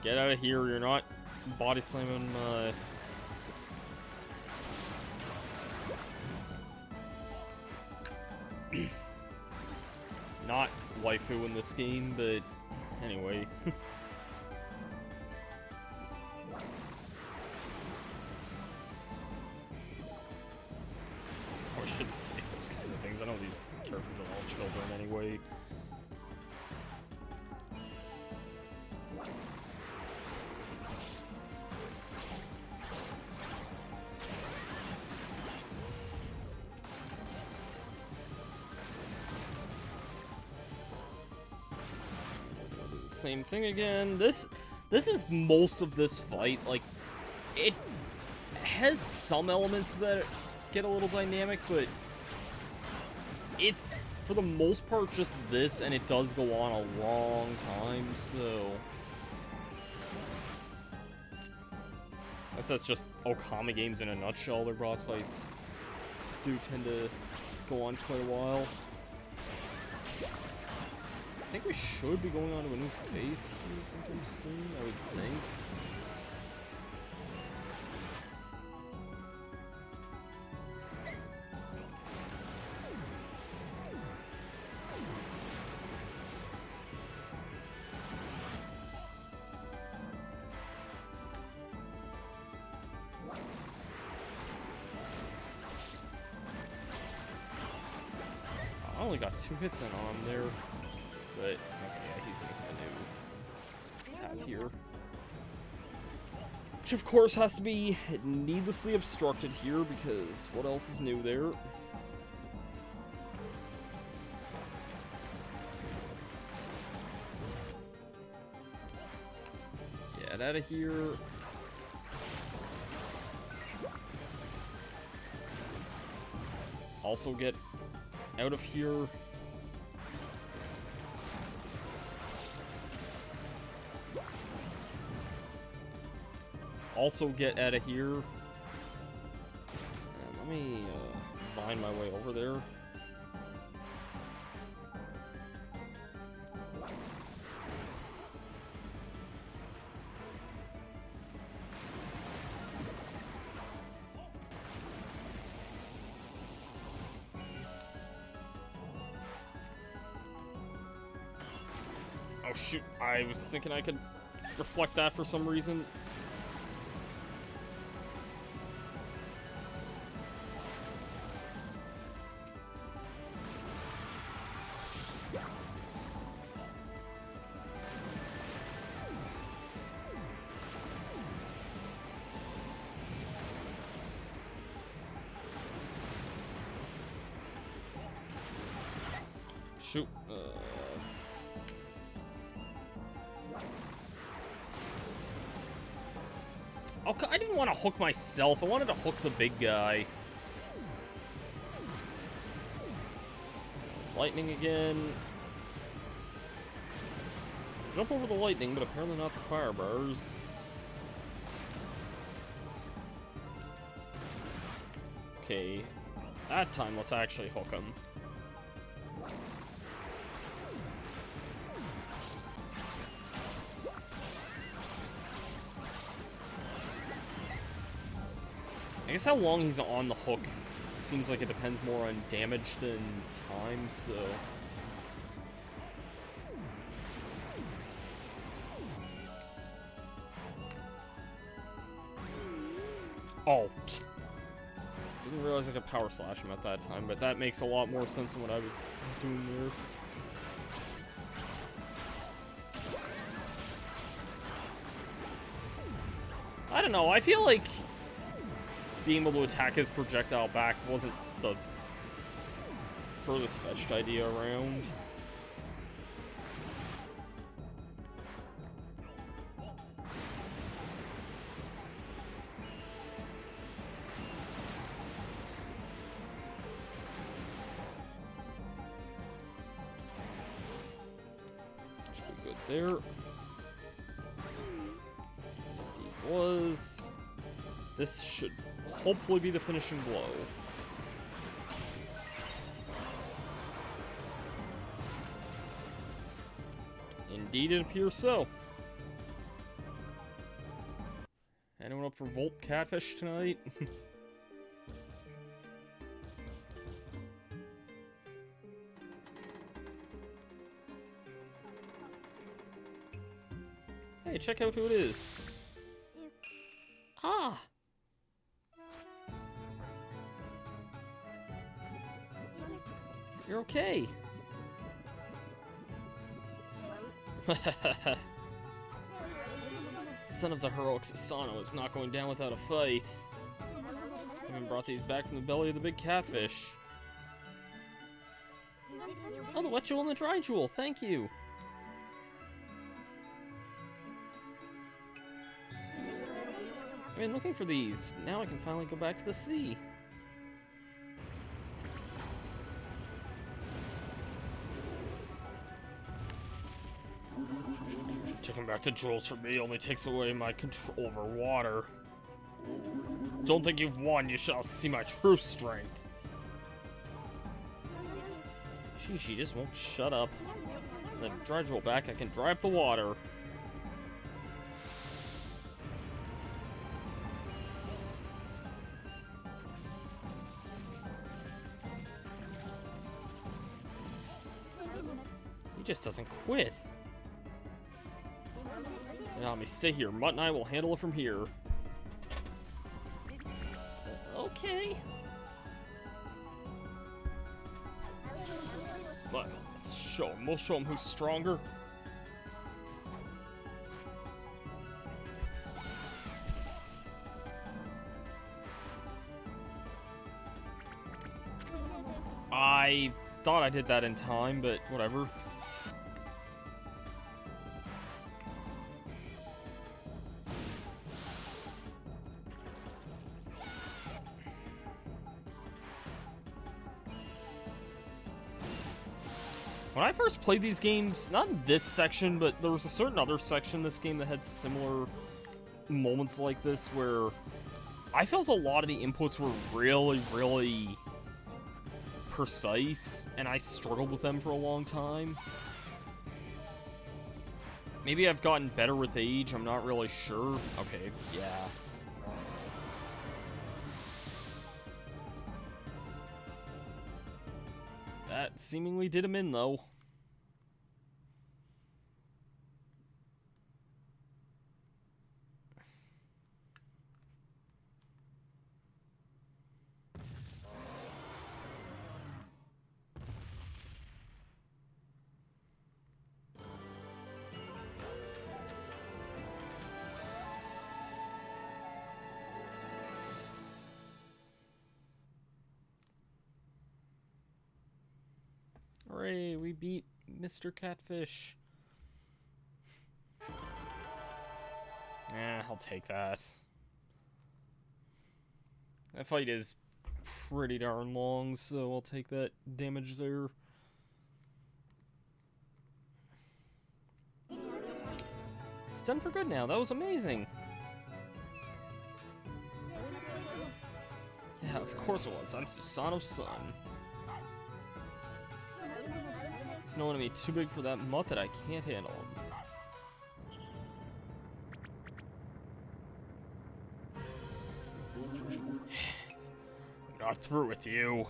Get out of here, you're not body slamming not waifu in this game, but anyway. I shouldn't say those kinds of things. I know these characters are all children anyway. Same thing again. This is most of this fight. Like, it has some elements that get a little dynamic, but it's for the most part just this, and it does go on a long time, so that's just Okami games in a nutshell. Their boss fights do tend to go on quite a while. I think we should be going on to a new phase here sometime soon, I would think. I only got 2 hits in on him there. But, okay, yeah, he's making a new path here. Which, of course, has to be needlessly obstructed here, because what else is new there? Get out of here. Also get out of here. Also get out of here. And let me find my way over there. Oh shoot, I was thinking I could reflect that for some reason. Shoot. Okay, I didn't want to hook myself. I wanted to hook the big guy. Lightning again. Jump over the lightning, but apparently not the fire bars. Okay. That time, let's actually hook him. I guess how long he's on the hook seems like it depends more on damage than time, so... Oh. Didn't realize I could power slash him at that time, but that makes a lot more sense than what I was doing there. I don't know, I feel like being able to attack his projectile back wasn't the furthest fetched idea around. Should be good there. He was... This should hopefully be the finishing blow. Indeed, it appears so. Anyone up for Volt Catfish tonight? Hey, check out who it is. Ah! You're okay. Son of the heroic Sasano is not going down without a fight. I even brought these back from the belly of the big catfish. Oh, the wet jewel and the dry jewel, thank you. I've been looking for these. Now I can finally go back to the sea. Taking back the jewels from me only takes away my control over water. Don't think you've won, you shall see my true strength. She just won't shut up. Then dry jewel back, I can dry up the water. He just doesn't quit. Nanami, stay here. Mutt and I will handle it from here. Okay. But let's show him. We'll show him who's stronger. I thought I did that in time, but whatever. When I first played these games, not in this section, but there was a certain other section in this game that had similar moments like this where I felt a lot of the inputs were really, really precise, and I struggled with them for a long time. Maybe I've gotten better with age, I'm not really sure. Okay, yeah. That seemingly did him in, though. Hooray, we beat Mr. Catfish. I'll take that. That fight is pretty darn long, so I'll take that damage there. It's done for good now. That was amazing. Yeah, of course it was. I'm Susano's son. There's no enemy too big for that mutt that I can't handle him. I'm not through with you.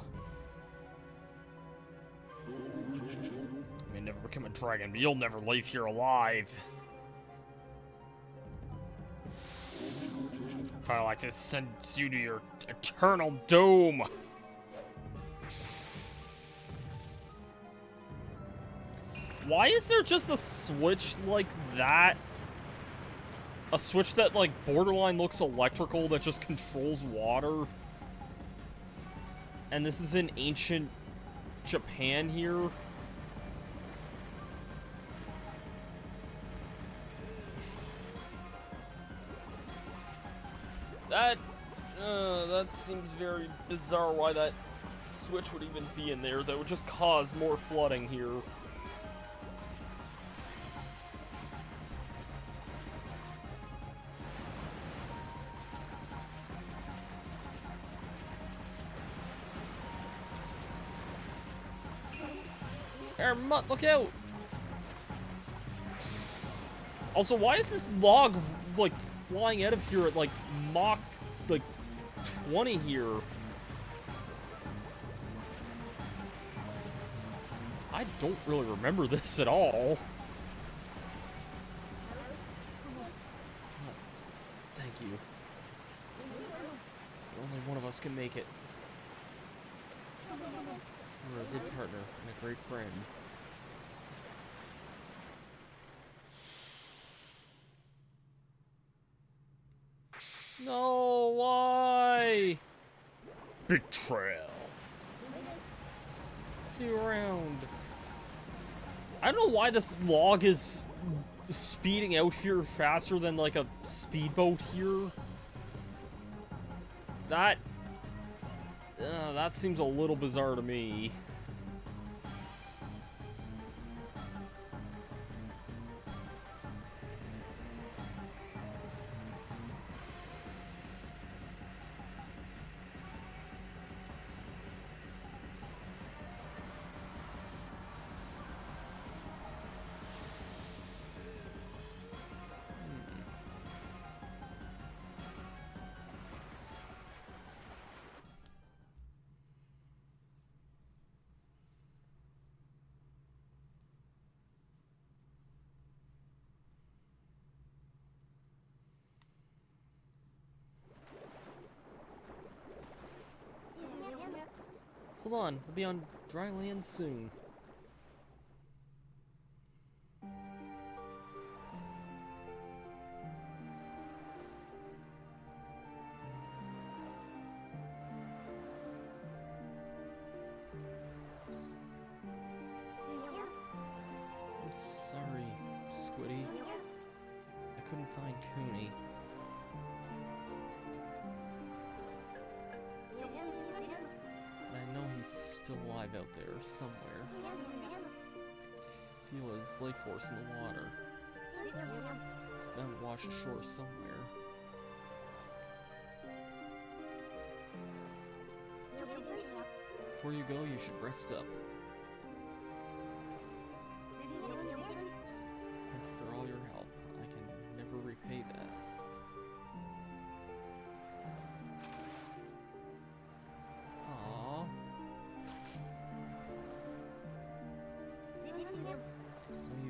You may never become a dragon, but you'll never leave here alive. If I like to send you to your eternal doom. Why is there just a switch like that? A switch that, like, borderline looks electrical that just controls water? And this is in ancient Japan here? That seems very bizarre why that switch would even be in there. That would just cause more flooding here. Air Mutt, look out! Also, why is this log, like, flying out of here at, like, Mach, like, 20 here? I don't really remember this at all. Thank you. Only one of us can make it. You're a good partner and a great friend. No, why? Betrayal. See you around. I don't know why this log is speeding out here faster than like a speedboat here. That seems a little bizarre to me. Hold on, we'll be on dry land soon. I'm sorry, Squiddy. I couldn't find Kuni. I know he's still alive out there somewhere. Feel his life force in the water. He's bound to wash ashore somewhere. Before you go, you should rest up. Thank you for all your help. I can never repay that.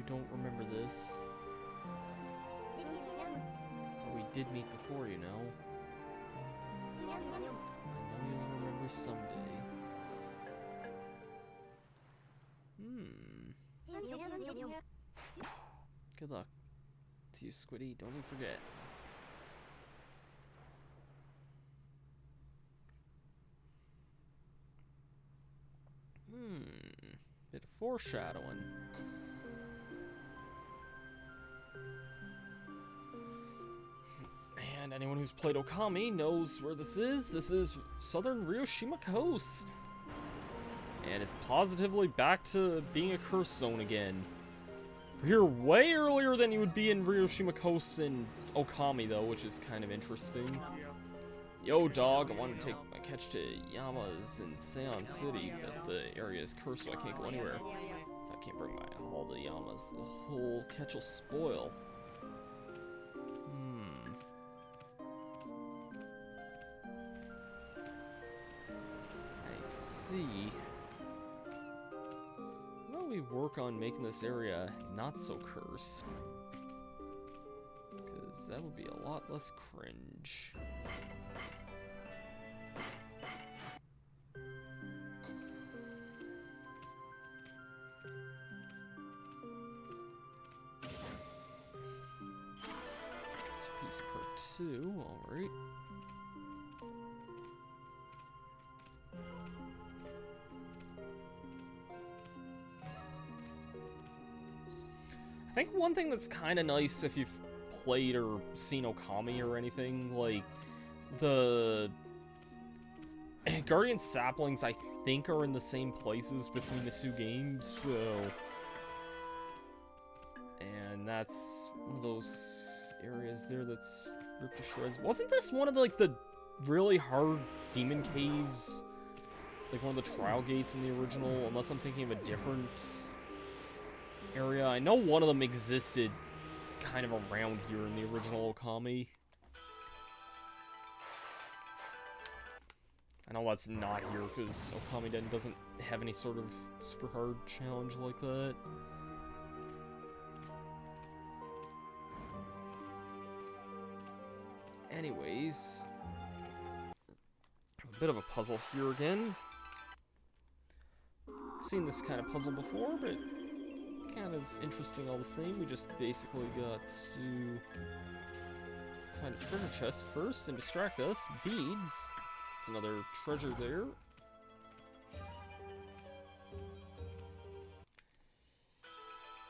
Don't remember this. But we did meet before, you know. I know you'll remember someday. Good luck to you, Squiddy. Don't you forget. Bit of foreshadowing. And anyone who's played Okami knows where this is. This is southern Ryoshima coast. And it's positively back to being a curse zone again. We're here way earlier than you would be in Ryoshima coast in Okami, though, which is kind of interesting. Yo, dog, I want to take my catch to Yama's in Seion City, but the area is cursed, so I can't go anywhere. If I can't bring my haul to Yama's, the whole catch will spoil. I see. Why don't we work on making this area not so cursed? Because that would be a lot less cringe. Part 2, alright. I think one thing that's kind of nice if you've played or seen Okami or anything, like, the Guardian Saplings, I think, are in the same places between the two games, so... And that's one of those areas there that's ripped to shreds. Wasn't this one of the, like, the really hard demon caves? Like one of the trial gates in the original, unless I'm thinking of a different area. I know one of them existed kind of around here in the original Okami. I know that's not here, because Ōkamiden doesn't have any sort of super hard challenge like that. Anyways, a bit of a puzzle here again. Seen this kind of puzzle before, but kind of interesting all the same. We just basically got to find a treasure chest first and distract us. Beads. It's another treasure there.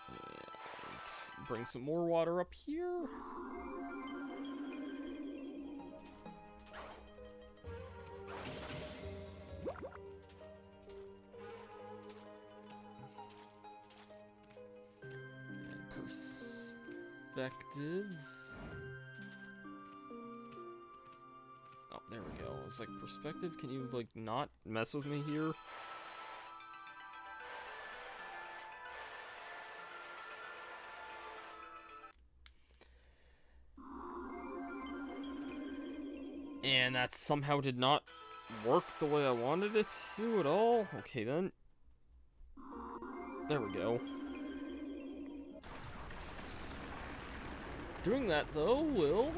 And bring some more water up here. And perspective. Oh, there we go. It's like, perspective, can you, like, not mess with me here? And that somehow did not work the way I wanted it to at all. Okay, then. There we go. Doing that, though, will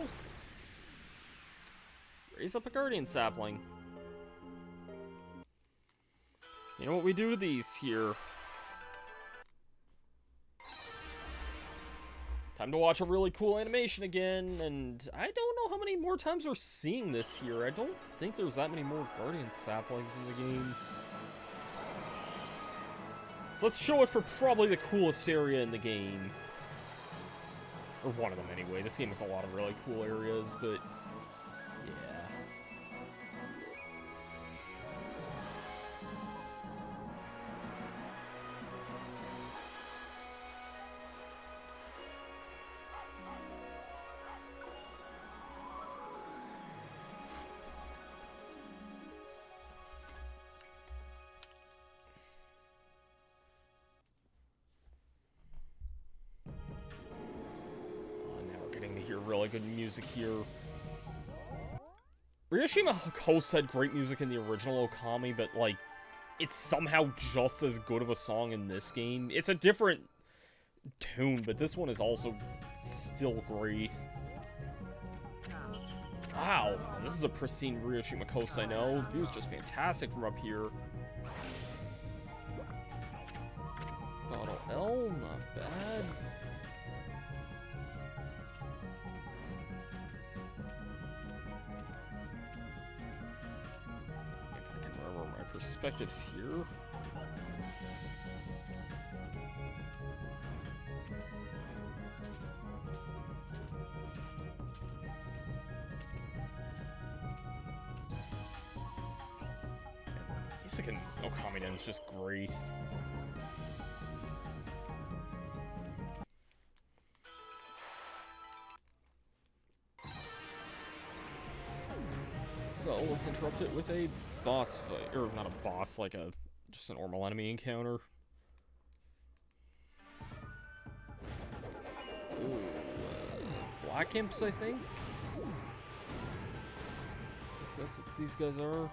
raise up a guardian sapling. You know what we do to these here? Time to watch a really cool animation again, and I don't know how many more times we're seeing this here. I don't think there's that many more guardian saplings in the game. So let's show it for probably the coolest area in the game. Or one of them anyway. This game has a lot of really cool areas, but really good music here. Ryushima Host had great music in the original Okami, but, like, it's somehow just as good of a song in this game. It's a different tune, but this one is also still great. Wow, this is a pristine Ryushima Coast, I know. View's just fantastic from up here. Bottle L, not bad. Perspectives here. Music in Ōkamiden is just great. So let's interrupt it with a boss fight, or not a boss, like just a normal enemy encounter. Ooh, black imps, I think? If that's what these guys are.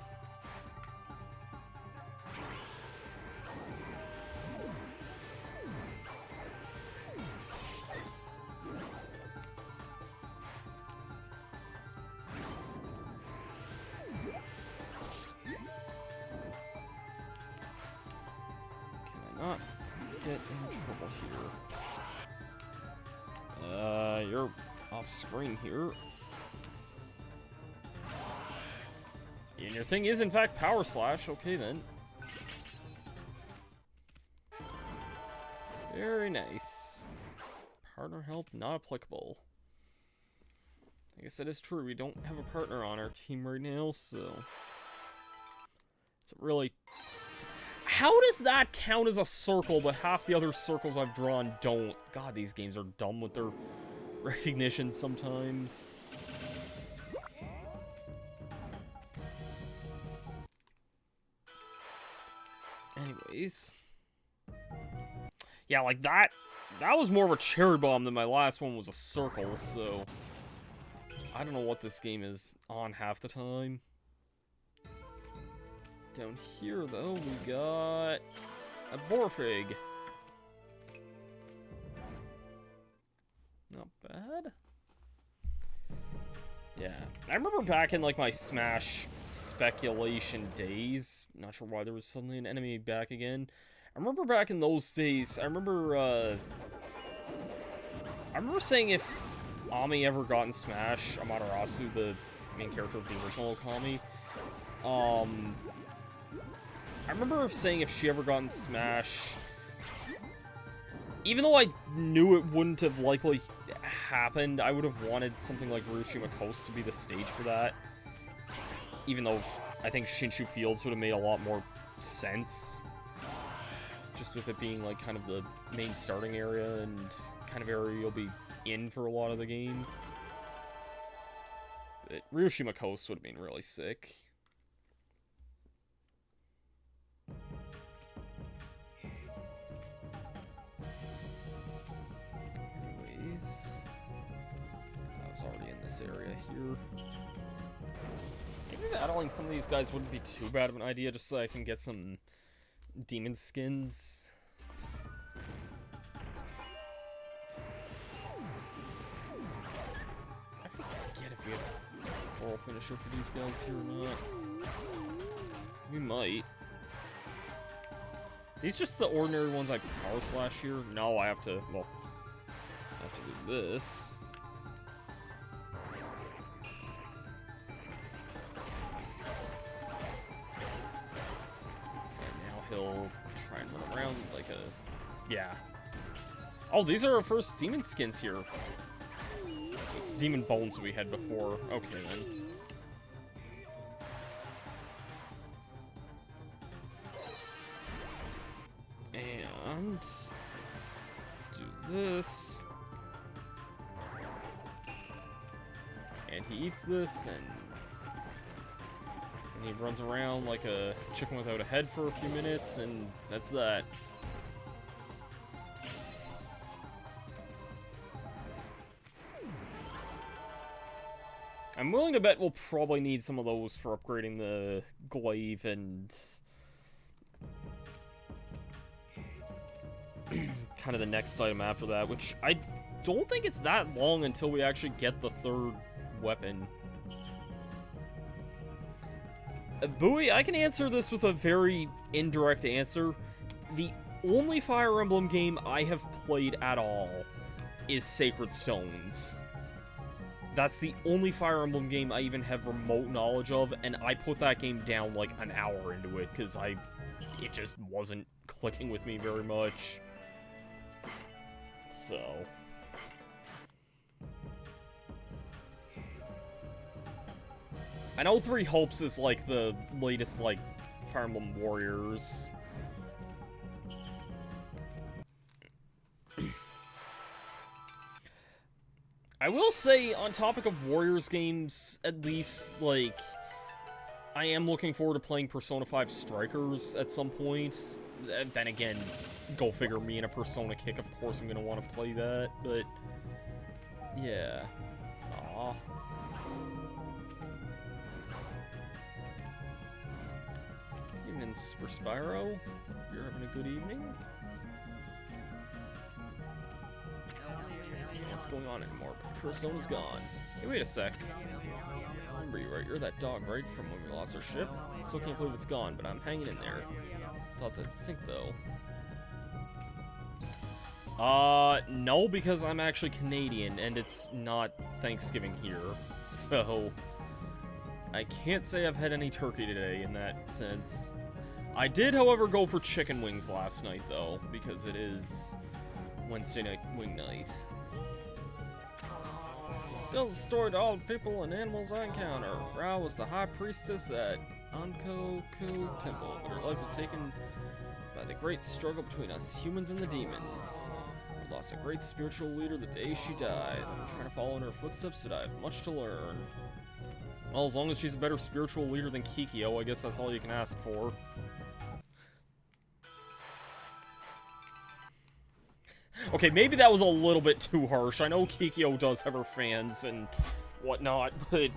Not get in trouble here. You're off screen here. And your thing is in fact Power Slash, okay then. Very nice. Partner help not applicable. I guess that is true, we don't have a partner on our team right now, so it's really... How does that count as a circle, but half the other circles I've drawn don't? God, these games are dumb with their recognition sometimes. Anyways. Yeah, like that was more of a cherry bomb than my last one was a circle, so I don't know what this game is on half the time. Down here, though, we got a Borfig. Not bad. Yeah, I remember back in, like, my Smash speculation days, not sure why there was suddenly an enemy back again. I remember back in those days, I remember saying if Ami ever got in Smash, Amaterasu, the main character of the original Okami, I remember saying if she ever got in Smash, even though I knew it wouldn't have likely happened, I would have wanted something like Hiroshima Coast to be the stage for that. Even though I think Shinshu Fields would have made a lot more sense. Just with it being like kind of the main starting area and kind of area you'll be in for a lot of the game. But Hiroshima Coast would have been really sick. Anyways, I was already in this area here. Maybe battling some of these guys wouldn't be too bad of an idea, just so I can get some demon skins. I forget if we have a full finisher for these guys here or not. We might. These just the ordinary ones I power slash here? No, I have to, well, I have to do this. He'll try and run around like a... Yeah. Oh, these are our first demon skins here. So it's demon bones we had before. Okay, then. And... let's do this. And he eats this, and he runs around like a chicken without a head for a few minutes, and that's that. I'm willing to bet we'll probably need some of those for upgrading the glaive and kind of the next item after that, which I don't think it's that long until we actually get the third weapon. Bowie, I can answer this with a very indirect answer. The only Fire Emblem game I have played at all is Sacred Stones. That's the only Fire Emblem game I even have remote knowledge of, and I put that game down like an hour into it, because it just wasn't clicking with me very much. So... I know Three Hopes is, like, the latest, like, Fire Emblem Warriors. I will say, on topic of Warriors games, at least, like, I am looking forward to playing Persona 5 Strikers at some point. Then again, go figure, me and a Persona kick, of course I'm gonna want to play that, but... yeah. Aww. Evening, Super Spyro. You're having a good evening? What's going on anymore? But the Persona's gone. Hey, wait a sec. I remember you, right? You're that dog, right? From when we lost our ship? Still can't believe it's gone, but I'm hanging in there. Thought that'd sink, though. No, because I'm actually Canadian, and it's not Thanksgiving here. So... I can't say I've had any turkey today in that sense. I did, however, go for chicken wings last night, though, because it is Wednesday night wing night. Tell the story to all the people and animals I encounter. Ra was the high priestess at Ankoku Temple, but her life was taken by the great struggle between us humans and the demons. We lost a great spiritual leader the day she died. I'm trying to follow in her footsteps, but I have much to learn. Well, as long as she's a better spiritual leader than Kikyo, I guess that's all you can ask for. Okay, maybe that was a little bit too harsh. I know Kikyo does have her fans and whatnot, but...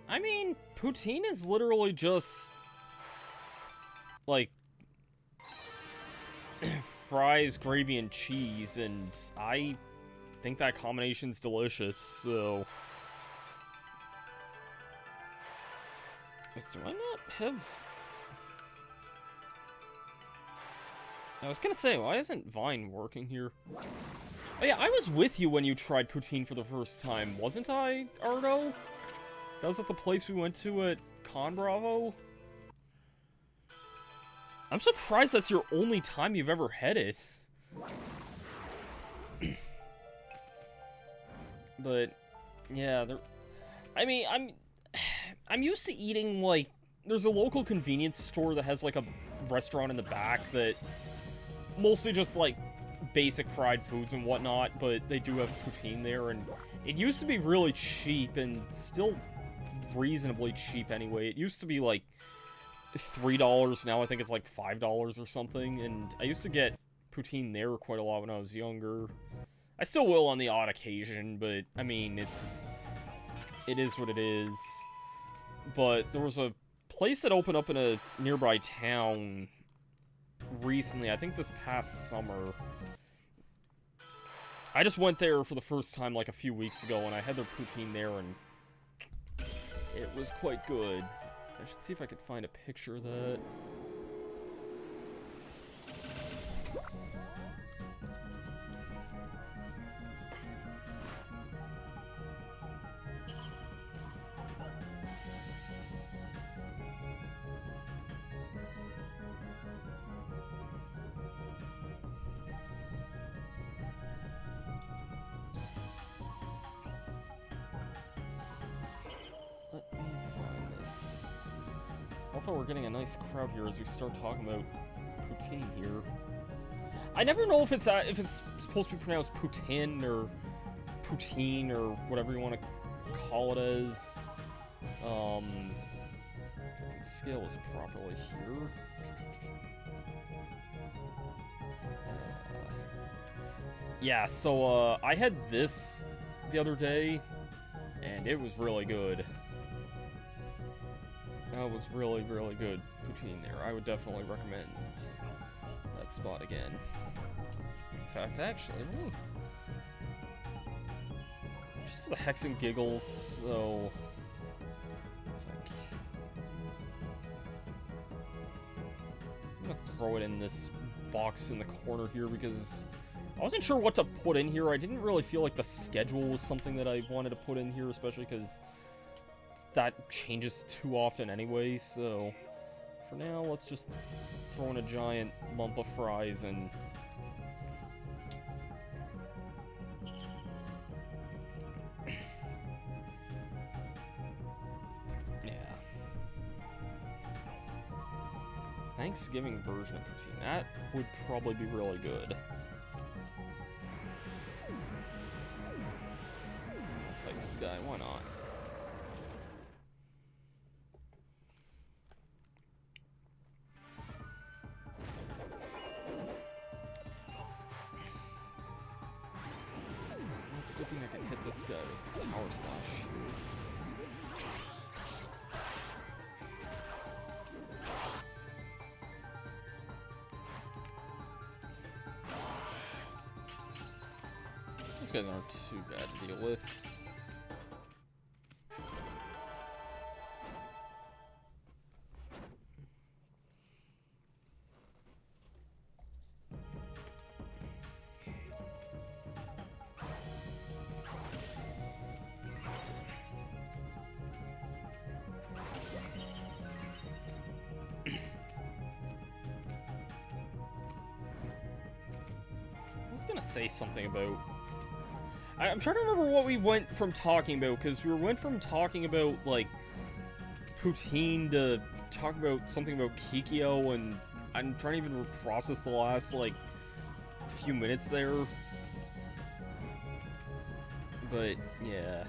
I mean, poutine is literally just... like... fries, gravy, and cheese, and I think that combination's delicious, so... Like, do I not have... I was gonna say, why isn't Vine working here? Oh yeah, I was with you when you tried poutine for the first time, wasn't I, Ardo? That was at the place we went to at Con Bravo? I'm surprised that's your only time you've ever had it. But, yeah, I mean, I'm used to eating, like, there's a local convenience store that has, like, a restaurant in the back that's mostly just, like, basic fried foods and whatnot, but they do have poutine there, and it used to be really cheap, and still reasonably cheap anyway. It used to be, like, $3, now I think it's, like, $5 or something, and I used to get poutine there quite a lot when I was younger. I still will on the odd occasion, but, I mean, it is what it is. But there was a place that opened up in a nearby town recently, I think this past summer. I just went there for the first time like a few weeks ago, and I had their poutine there, and it was quite good. I should see if I could find a picture of that. Let me find this. Also, we're getting a nice crowd here as we start talking about poutine here. I never know if it's supposed to be pronounced poutine or whatever you want to call it as. If I can scale this properly here. Yeah, so I had this the other day, and it was really good. That was really, really good poutine there. I would definitely recommend that spot again. In fact, actually, just for the hex and giggles, so... I'm gonna throw it in this box in the corner here because I wasn't sure what to put in here. I didn't really feel like the schedule was something that I wanted to put in here, especially because that changes too often anyway, so for now, let's just throw in a giant lump of fries and... yeah. Thanksgiving version of poutine. That would probably be really good. I'll fight this guy, why not? It's a good thing I can hit this guy with the power slash. Those guys aren't too bad to deal with. I was gonna say something about... I'm trying to remember what we went from talking about, because we went from talking about, like, poutine to talk about something about Kikyo, and I'm trying to even process the last, like, few minutes there. But, yeah.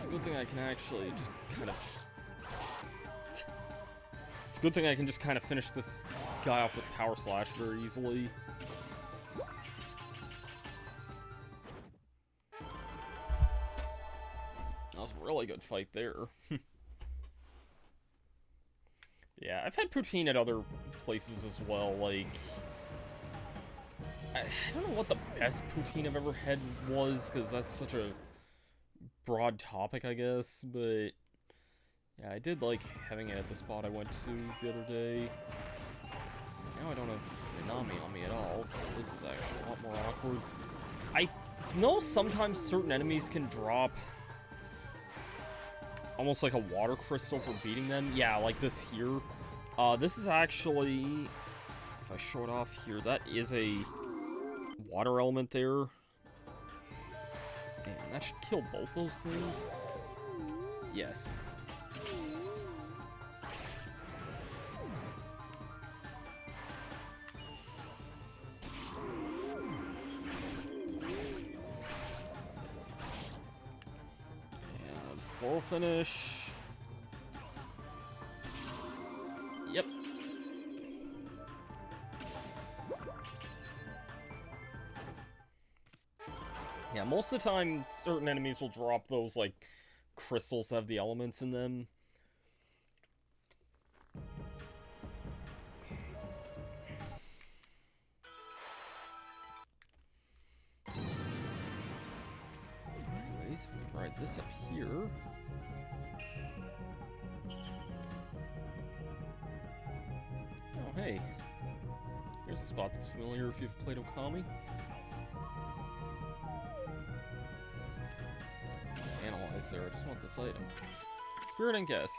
It's a good thing I can actually just kind of... It's a good thing I can just kind of finish this guy off with Power Slash very easily. That was a really good fight there. Yeah, I've had poutine at other places as well, like... I don't know what the best poutine I've ever had was, because that's such a broad topic, I guess, but... Yeah, I did like having it at the spot I went to the other day. Now I don't have Nanami on me at all, so this is actually a lot more awkward. I know sometimes certain enemies can drop almost like a water crystal for beating them. Yeah, like this here. This is actually, if I show it off here, that is a water element there. And that should kill both those things. Yes. Floral finish. Yep. Yeah, most of the time, certain enemies will drop those, like, crystals that have the elements in them. Anyways, if we ride this up here... Oh, hey. Here's a spot that's familiar if you've played Okami. Analyze there, I just want this item. Spirit and Guess.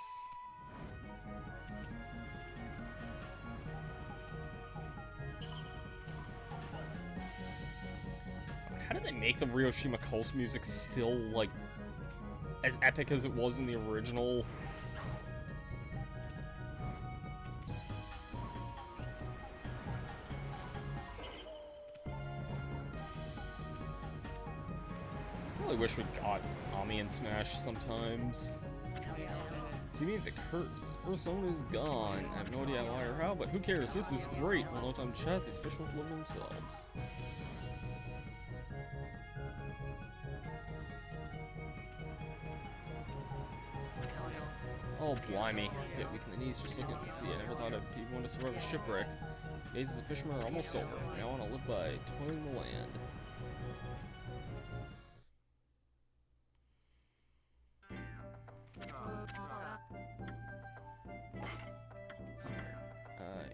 How did they make the Ryoshima Coast music still, like, as epic as it was in the original? I really wish we got Ami and Smash sometimes. See me, the zone is gone. I have no idea why or how, but who cares? This is great. Well, no time to chat. These fish won't deliver themselves. Oh, blimey. Get weak in the knees just looking at the sea. I never thought I'd be one to survive a shipwreck. Days as a fisherman are almost over. From now on, I'll live by toiling the land.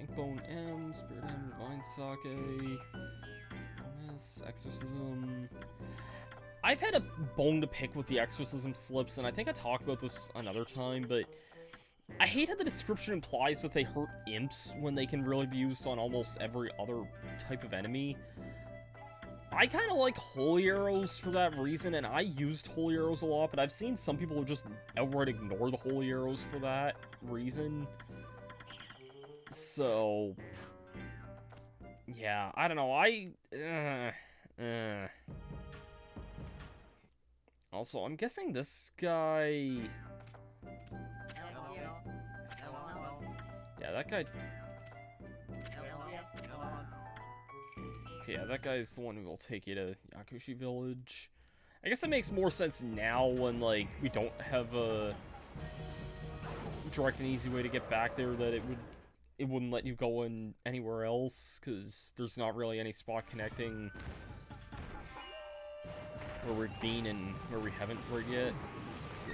Inkbone M, Spirit M, Divine Sake, bonus, Exorcism. I've had a bone to pick with the Exorcism slips, and I think I talked about this another time, but I hate how the description implies that they hurt imps when they can really be used on almost every other type of enemy. I kind of like holy arrows for that reason, and I used holy arrows a lot, but I've seen some people who just outright ignore the holy arrows for that reason. So, yeah, I don't know, Also, I'm guessing this guy... Yeah, that guy... Okay, yeah, that guy's the one who will take you to Yakushi Village. I guess it makes more sense now when, like, we don't have a direct and easy way to get back there that it wouldn't let you go in anywhere else, because there's not really any spot connecting where we've been and where we haven't yet, so...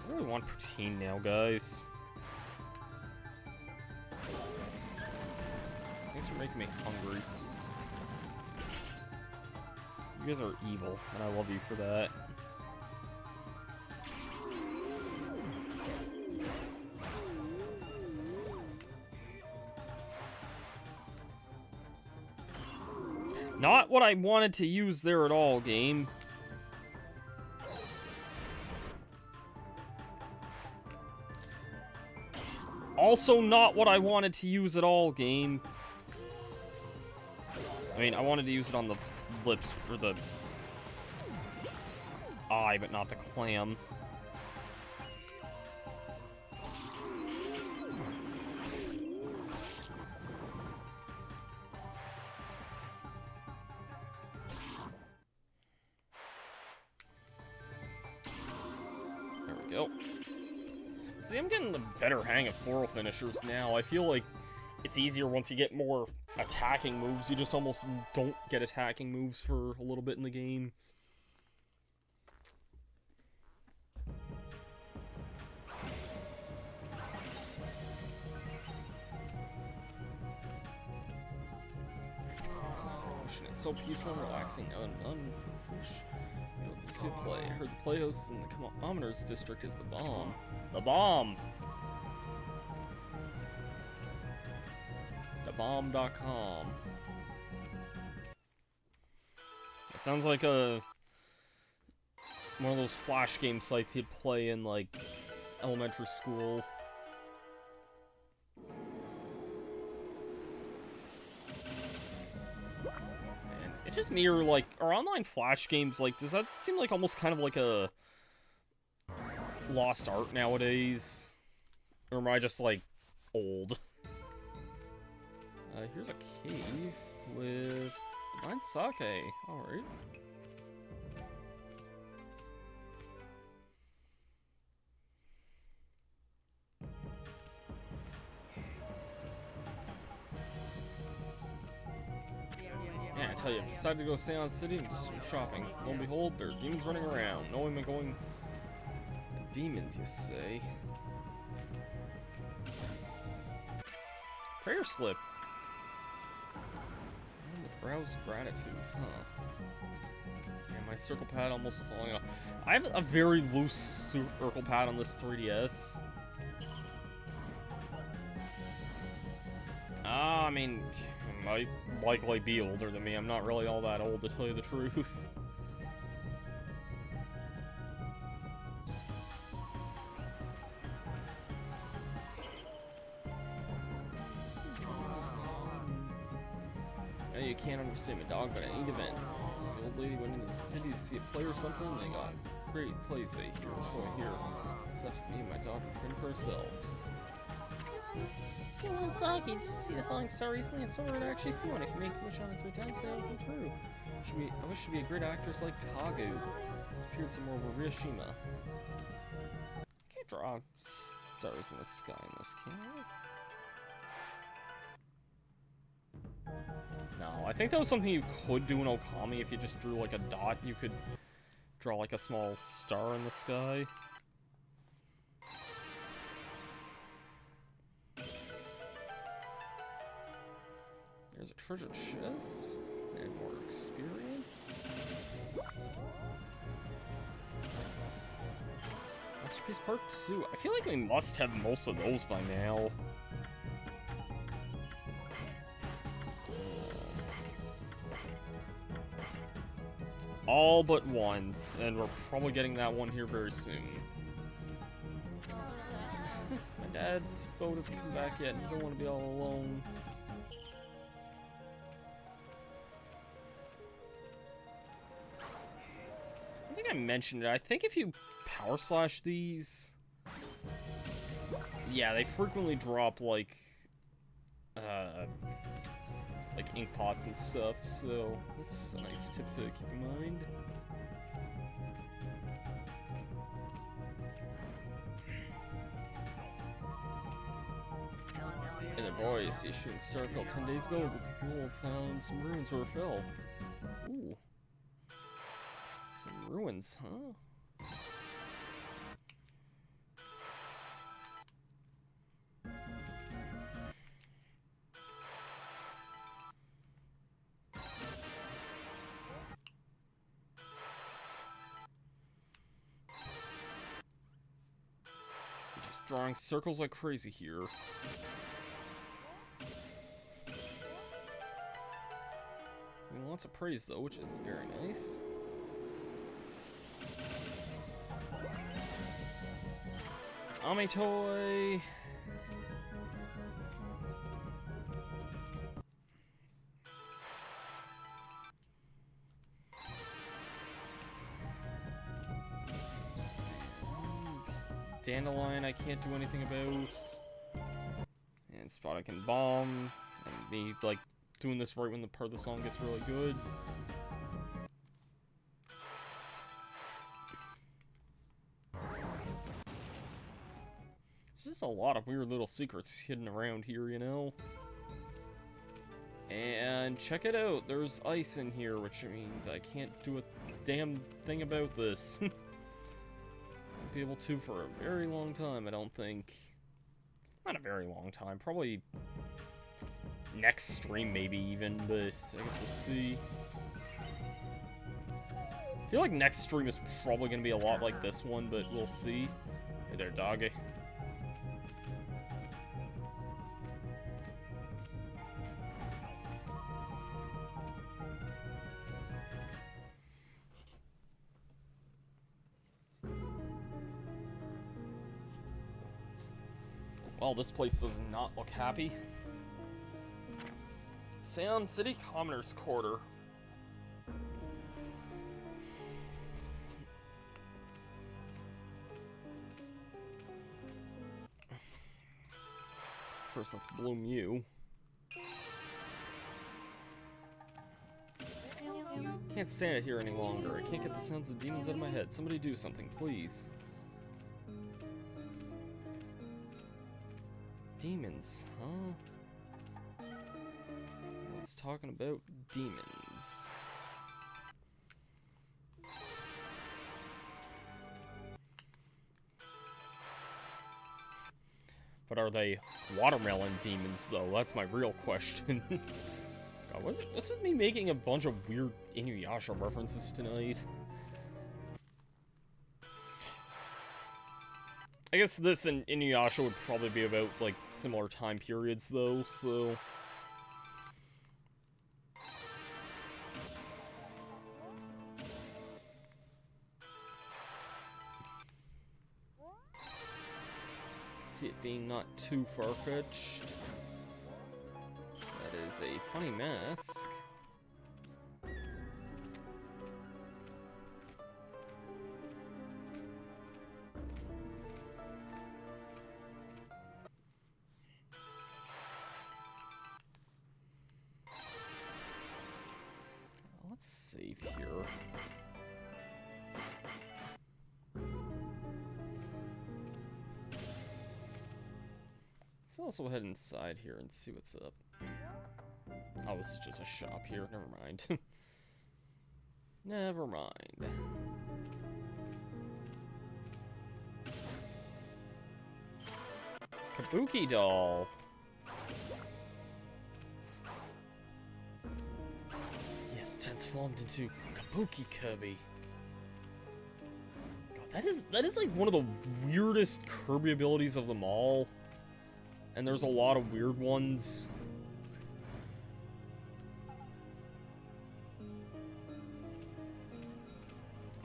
I really want poutine now, guys. Thanks for making me hungry. You guys are evil, and I love you for that. Not what I wanted to use there at all, game. Also not what I wanted to use at all, game. I mean, I wanted to use it on the lips, or the eye, but not the clam. There we go. See, I'm getting the better hang of floral finishers now. I feel like it's easier once you get more attacking moves. You just almost don't get attacking moves for a little bit in the game. Ocean is so peaceful and relaxing. None for fish. You see a play. I heard the playhouse in the Commoner's district is the bomb. The bomb! Thebomb.com. It sounds like one of those flash game sites you'd play in, like, elementary school. And it's just me, or, like, are online flash games, like, does that seem like almost kind of like a lost art nowadays? Or am I just, like, old? Here's a cave with divine sake. Alright. Yeah, I tell you, I've decided to go stay on city and do some shopping. Lo and behold, there are demons running around. Knowing I'm going... Demons, you say? Prayer slip. With browse gratitude, huh? Yeah, my circle pad almost falling off. I have a very loose circle pad on this 3DS. I mean, you might likely be older than me. I'm not really all that old, to tell you the truth. You can't understand my dog, but at any event, the old lady went into the city to see a play or something. They got a great place, they hear, so I hear. Left me and my dog were fend for ourselves. Hey, little doggy, did you see the falling star recently? It's so rare to actually see one. If you make a wish on it 3 times, it'll come true. I wish to be a great actress like Kagu. Disappeared somewhere over Ryoshima. I can't draw stars in the sky in this, can I? No, I think that was something you could do in Okami. If you just drew like a dot, you could draw like a small star in the sky. There's a treasure chest and more experience. Masterpiece Part 2. I feel like we must have most of those by now. All but once, and we're probably getting that one here very soon. My dad's boat hasn't come back yet, and you don't want to be all alone. I think I mentioned it. I think if you power slash these, yeah, they frequently drop like ink pots and stuff, so that's a nice tip to keep in mind. Hey there, boys. The shooting star fell 10 days ago. A group of people found some ruins where it fell. Ooh. Some ruins, huh? Drawing circles like crazy here. I mean, lots of praise though, which is very nice. Ame toy. Dandelion I can't do anything about. And Spot I can bomb. And me, like, doing this right when the part of the song gets really good. There's just a lot of weird little secrets hidden around here, you know? And check it out, there's ice in here, which means I can't do a damn thing about this. Won't be able to for a very long time, I don't think. Not a very long time, probably next stream maybe even, but I guess we'll see. I feel like next stream is probably going to be a lot like this one, but we'll see. Hey there, doggy. Well, this place does not look happy. Sound City Commoners Quarter. First, let's bloom you. Can't stand it here any longer. I can't get the sounds of demons out of my head. Somebody do something, please. Demons, huh? Let's talking about demons. But are they watermelon demons, though? That's my real question. God, what's with me making a bunch of weird Inuyasha references tonight? I guess this and Inuyasha would probably be about, like, similar time periods, though, so... See it being not too far-fetched. That is a funny mask. Let's save here. Let's also head inside here and see what's up. Oh, this is just a shop here. Never mind. Never mind. Kabuki doll. Yes, transformed into Kabuki Kirby. God, that is like one of the weirdest Kirby abilities of them all. And there's a lot of weird ones.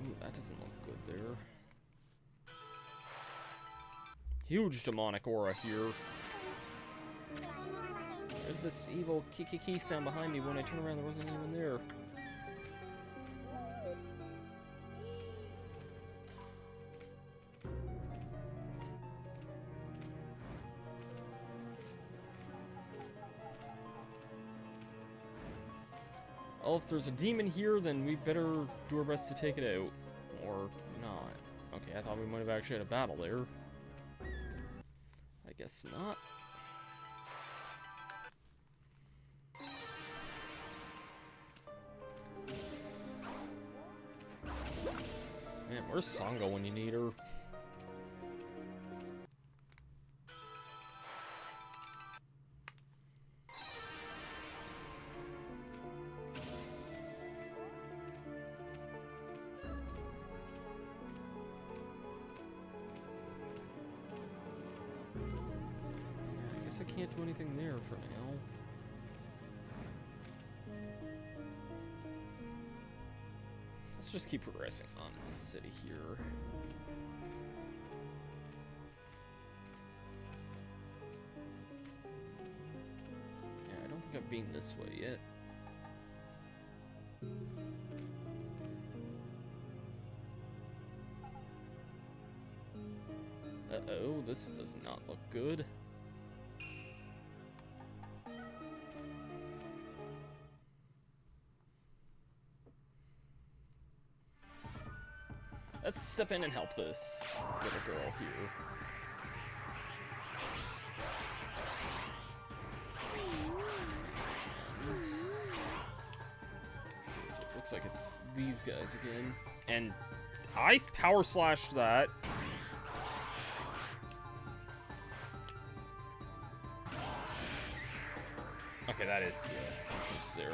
Ooh, that doesn't look good there. Huge demonic aura here. I heard this evil kiki sound behind me. When I turned around, there wasn't anyone there. Well, if there's a demon here, then we better do our best to take it out. Or not. Okay, I thought we might have actually had a battle there. I guess not. Man, where's Sango when you need her? I can't do anything there for now. Let's just keep progressing on in this city here. Yeah, I don't think I've been this way yet. Uh-oh, this does not look good. Let's step in and help this little girl here. So it looks like it's these guys again. And I power slashed that. Okay, that is the weakness there.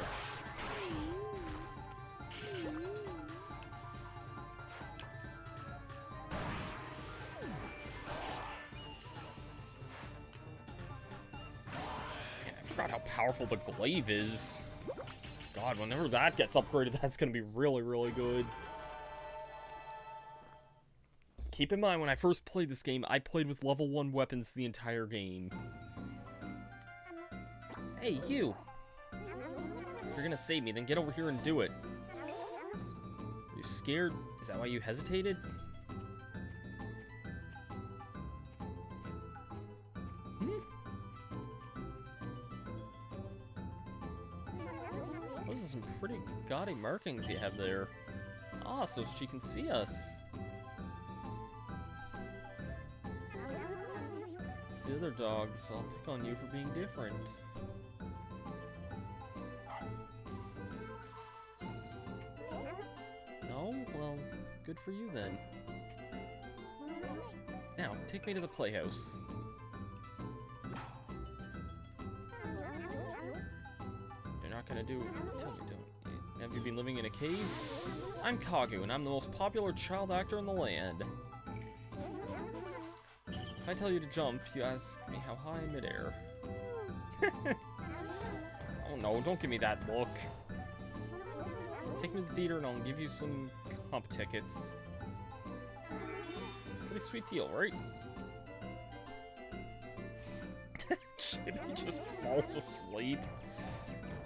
Man, I forgot how powerful the glaive is. God, whenever that gets upgraded, that's gonna be really, really good. Keep in mind, when I first played this game, I played with level 1 weapons the entire game. Hey, you! If you're gonna save me, then get over here and do it. Are you scared? Is that why you hesitated? Those are some pretty gaudy markings you have there. Ah, so she can see us. It's the other dogs. I'll pick on you for being different. No? Well, good for you then. Now, take me to the playhouse. You're not gonna do... Tell me, don't. Have you been living in a cave? I'm Kagu, and I'm the most popular child actor in the land. If I tell you to jump, you ask me how high in midair. Oh no, don't give me that look. Take me to the theater and I'll give you some comp tickets. It's a pretty sweet deal, right? Chibi just falls asleep.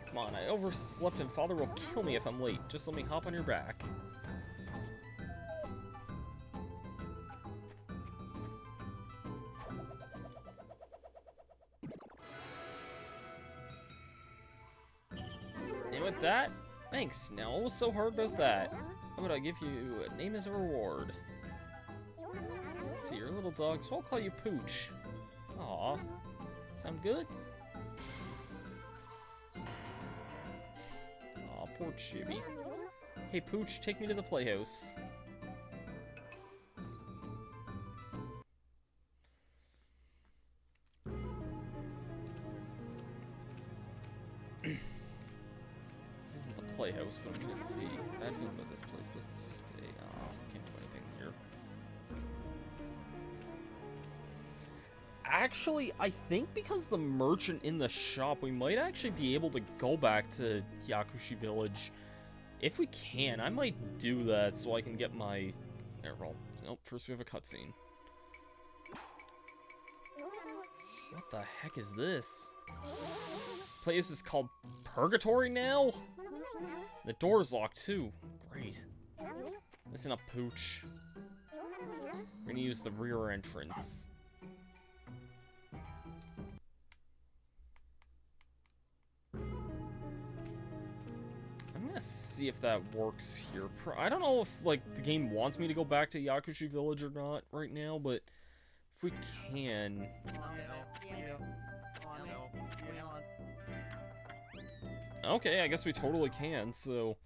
Come on, I overslept and Father will kill me if I'm late. Just let me hop on your back. And with that, thanks. Now, what was so hard about that? How about I give you a name as a reward? Let's see, you're a little dog, so I'll call you Pooch. Aw. Sound good? Aw, poor Chibi. Hey, Pooch, take me to the playhouse. This isn't the playhouse, but I'm gonna see. Bad feeling about this place, best to stay. Oh, can't do anything here. Actually, I think because the merchant in the shop, we might actually be able to go back to Yakushi Village. If we can, I might do that so I can get my... There, well, nope, first we have a cutscene. What the heck is this? Place is called Purgatory now? The door's locked too. Great. Listen up, Pooch. We're gonna use the rear entrance. I'm gonna see if that works here. I don't know if, like, the game wants me to go back to Yakushi Village or not right now, but if we can... Okay, I guess we totally can, so...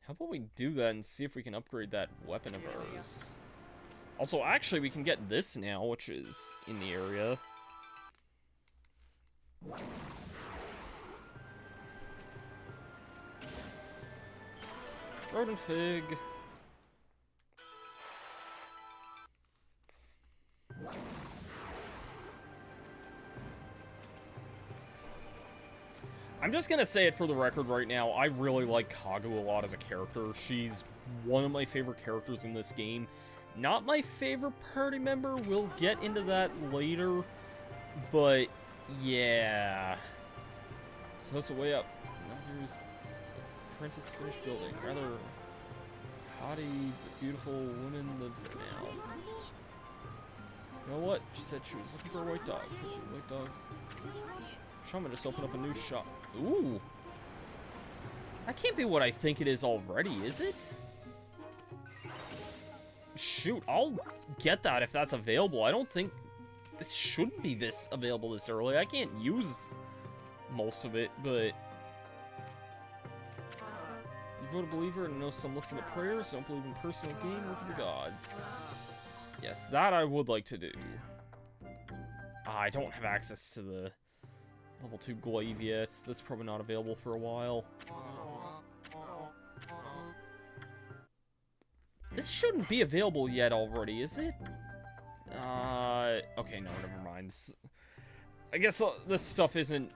How about we do that and see if we can upgrade that weapon of ours? Also, actually, we can get this now, which is in the area. Rodent Fig. I'm just gonna say it for the record right now, I really like Kagu a lot as a character. She's one of my favorite characters in this game. Not my favorite party member, we'll get into that later, but yeah. So it's a way up. Now here's apprentice finished building. Rather haughty, beautiful woman lives there now. You know what? She said she was looking for a white dog. Could be a white dog. Shaman just opened up a new shop. Ooh. That can't be what I think it is already, is it? Shoot, I'll get that if that's available. I don't think this shouldn't be this available this early. I can't use most of it, but... You vote a believer and know some listen to prayers, don't believe in personal gain, work with the gods. Yes, that I would like to do. I don't have access to the level 2 glaive yet. That's probably not available for a while. This shouldn't be available yet already, is it? Okay, no, never mind. I guess this stuff isn't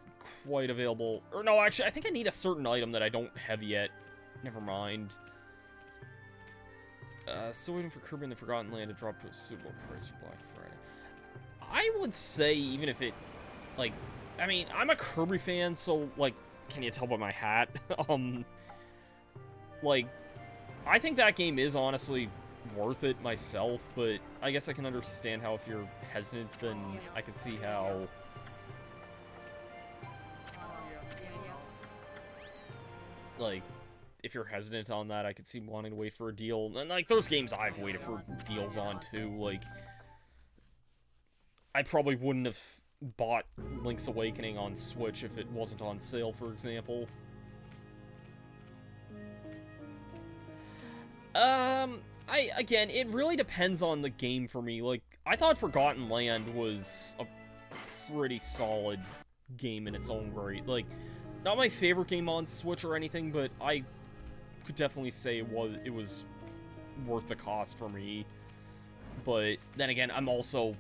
quite available. Or no, actually, I think I need a certain item that I don't have yet. Never mind. Still waiting for Kirby in the Forgotten Land to drop to a suitable price for Black Friday. I would say, even if it, like, I mean, I'm a Kirby fan, so, like, can you tell by my hat? Like, I think that game is honestly worth it myself, but I guess I can understand how if you're hesitant, then I can see how... Like, if you're hesitant on that, I could see wanting to wait for a deal. And, like, there's games I've waited for deals on, too. Like, I probably wouldn't have bought Link's Awakening on Switch if it wasn't on sale, for example. Again, it really depends on the game for me. Like, I thought Forgotten Land was a pretty solid game in its own right. Like, not my favorite game on Switch or anything, but I could definitely say it was worth the cost for me. But then again, I'm also,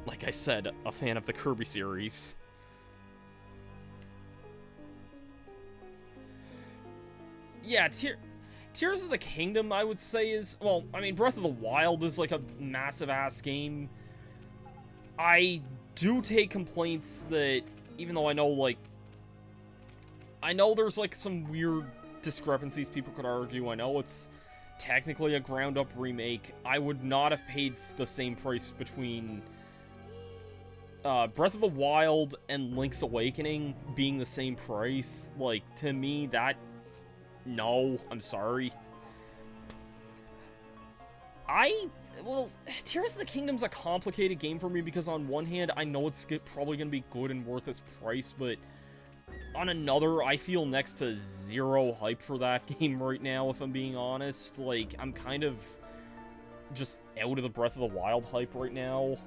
like I said, a fan of the Kirby series. Yeah, Tears of the Kingdom, I would say, is... Well, I mean, Breath of the Wild is, like, a massive-ass game. I do take complaints that, even though I know, like... I know there's, like, some weird discrepancies people could argue. I know it's technically a ground-up remake. I would not have paid the same price between Breath of the Wild and Link's Awakening being the same price. Like, to me, that... No, I'm sorry. Well, Tears of the Kingdom's a complicated game for me because on one hand, I know it's probably going to be good and worth its price, but on another, I feel next to zero hype for that game right now, if I'm being honest. Like, I'm kind of just out of the Breath of the Wild hype right now.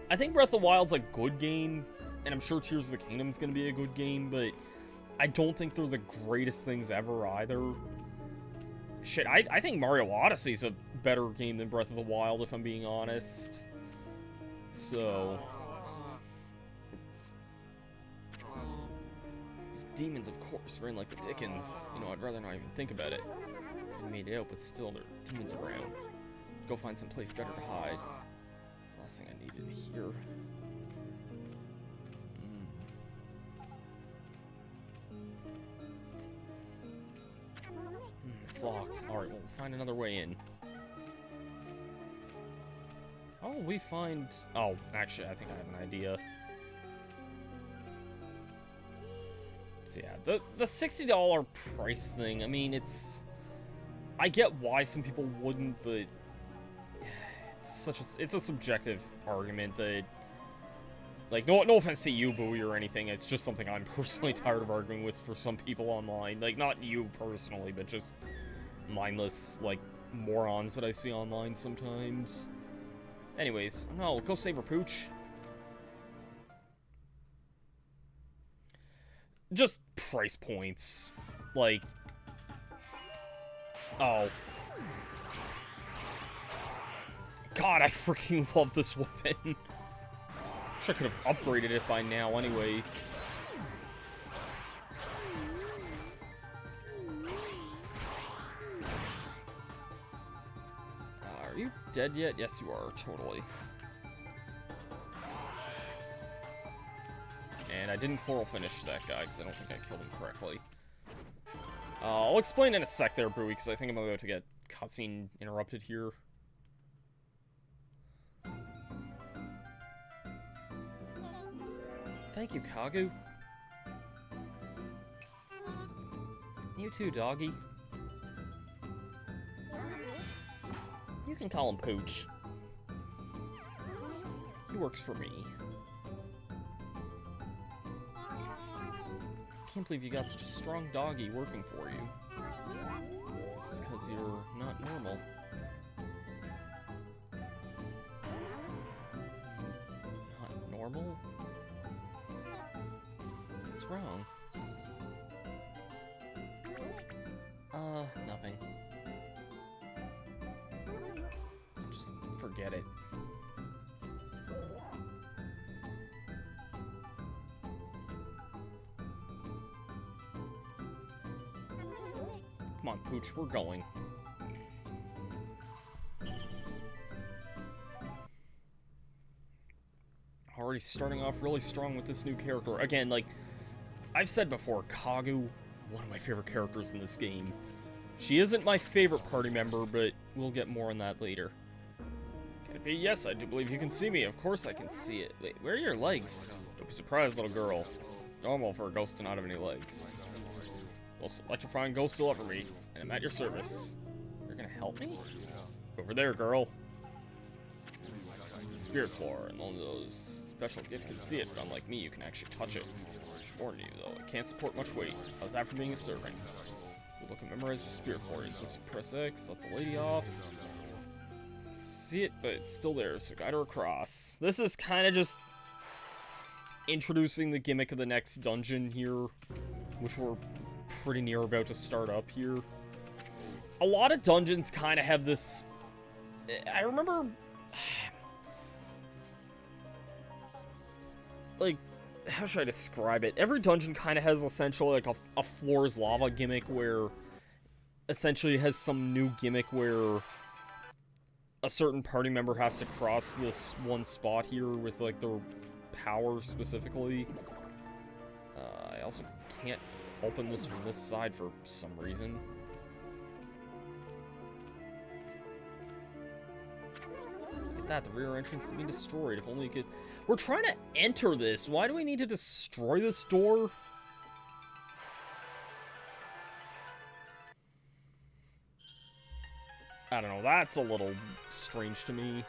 I think Breath of the Wild's a good game, and I'm sure Tears of the Kingdom's gonna be a good game, but I don't think they're the greatest things ever either. Shit, I think Mario Odyssey's a better game than Breath of the Wild, if I'm being honest. So... Those demons, of course, ran like the Dickens. You know, I'd rather not even think about it. I made it out, but still, there are demons around. Go find some place better to hide. That's the last thing I needed to hear. It's locked. Alright, well, we'll find another way in. How will we find... Oh, actually, I think I have an idea. So yeah, the $60 price thing, I mean, it's... I get why some people wouldn't, but... It's a subjective argument that... Like, no offense to you, Bowie, or anything, it's just something I'm personally tired of arguing with for some people online. Like, not you personally, but just mindless, like, morons that I see online sometimes. Anyways, no, go save her, Pooch. Just price points. Like... Oh. God, I freaking love this weapon. Wish I could have upgraded it by now anyway. Are you dead yet? Yes, you are, totally. And I didn't floral finish that guy because I don't think I killed him correctly. I'll explain in a sec there, Brewy, because I think I'm about to get cutscene interrupted here. Thank you, Kagu. You too, doggy. You can call him Pooch. He works for me. Can't believe you got such a strong doggy working for you. This is because you're not normal. Not normal? What's wrong? Nothing. Just forget it. Come on, Pooch, we're going. Already starting off really strong with this new character. Again, like, I've said before, Kagu, one of my favorite characters in this game. She isn't my favorite party member, but we'll get more on that later. Can it be? Yes, I do believe you can see me. Of course I can see it. Wait, where are your legs? Don't be surprised, little girl. It's normal for a ghost to not have any legs. Most electrifying ghost deliver me, and I'm at your service. You're gonna help me? Over there, girl. It's a spirit floor, and only those special gifts can see it, but unlike me, you can actually touch it. I should warn you, though, it can't support much weight. How's that for being a servant? You look and memorize your spirit floors. Once you press X, let the lady off. See it, but it's still there, so guide her across. This is kind of just introducing the gimmick of the next dungeon here, which we're pretty near about to start up here. A lot of dungeons kind of have this... I remember... like, how should I describe it? Every dungeon kind of has essentially like a floor's lava gimmick where essentially it has some new gimmick where a certain party member has to cross this one spot here with like their power specifically. I also can't open this from this side for some reason. Look at that, the rear entrance is being destroyed. If only you could... We're trying to enter this. Why do we need to destroy this door? I don't know, that's a little strange to me.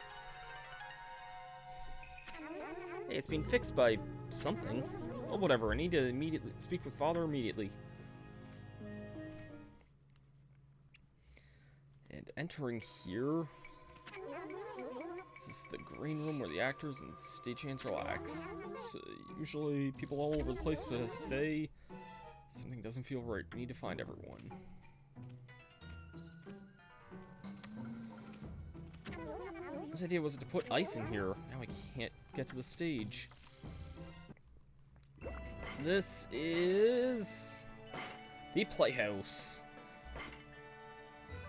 Hey, it's being fixed by something. Oh, whatever, I need to immediately speak with Father immediately. And entering here... This is the green room where the actors and stagehands relax. So usually people all over the place, but as of today, something doesn't feel right. We need to find everyone. Whose idea was it to put ice in here? Now I can't get to the stage. This is the Playhouse,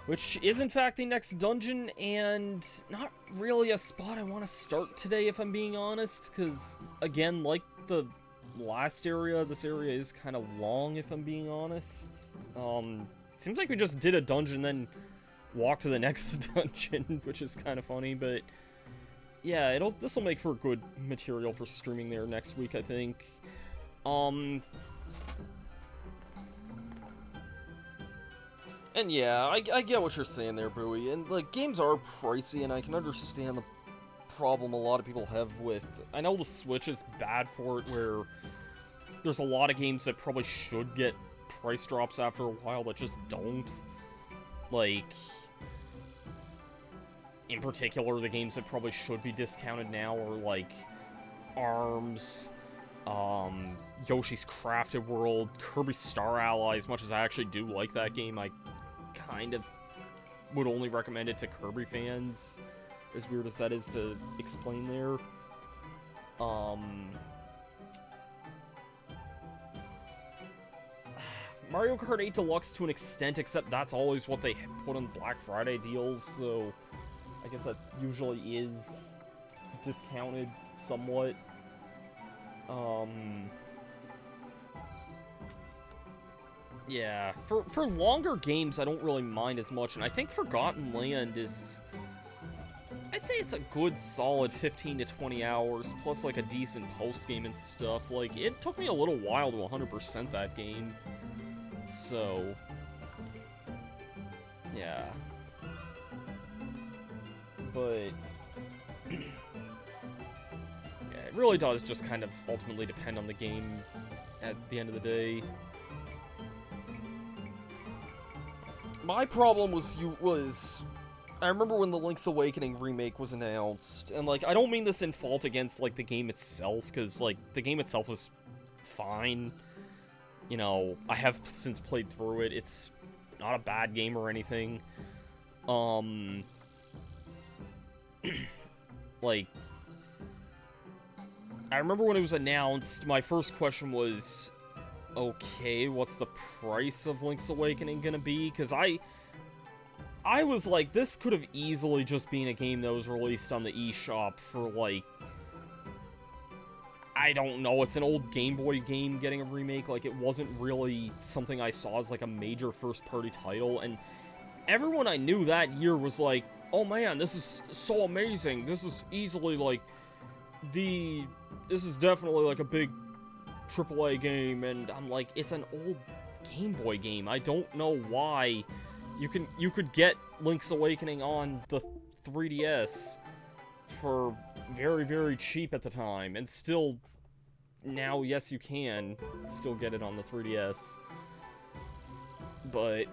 which is in fact the next dungeon, and not really a spot I want to start today, if I'm being honest, because, again, like the last area, this area is kind of long, if I'm being honest. Seems like we just did a dungeon, then walked to the next dungeon, which is kind of funny, but yeah, this'll make for good material for streaming there next week, I think. And yeah, I get what you're saying there, Bowie, and, like, games are pricey, and I can understand the problem a lot of people have with... I know the Switch is bad for it, where there's a lot of games that probably should get price drops after a while that just don't. Like, in particular, the games that probably should be discounted now are, like, ARMS, Yoshi's Crafted World, Kirby Star Ally. As much as I actually do like that game, I kind of would only recommend it to Kirby fans, as weird as that is to explain there. Mario Kart 8 Deluxe to an extent, except that's always what they put on Black Friday deals, so I guess that usually is discounted somewhat. Yeah, for longer games, I don't really mind as much, and I think Forgotten Land is... I'd say it's a good solid 15 to 20 hours, plus like a decent post-game and stuff. Like, it took me a little while to 100% that game. So... yeah. But... yeah, it really does just kind of ultimately depend on the game at the end of the day. My problem was I remember when the Link's Awakening remake was announced, and, like, I don't mean this in fault against, like, the game itself, because, like, the game itself was fine. You know, I have since played through it. It's not a bad game or anything. Like, I remember when it was announced, my first question was, okay, what's the price of Link's Awakening gonna be? Because I was like, this could have easily just been a game that was released on the eShop for, like, I don't know, it's an old Game Boy game getting a remake. Like, it wasn't really something I saw as, like, a major first-party title, and everyone I knew that year was like, oh man, this is so amazing, this is easily, like, this is definitely, like, a big AAA game, and I'm like, it's an old Game Boy game. I don't know why you could get Link's Awakening on the 3DS for very, very cheap at the time, and still, now, yes, you can still get it on the 3DS. But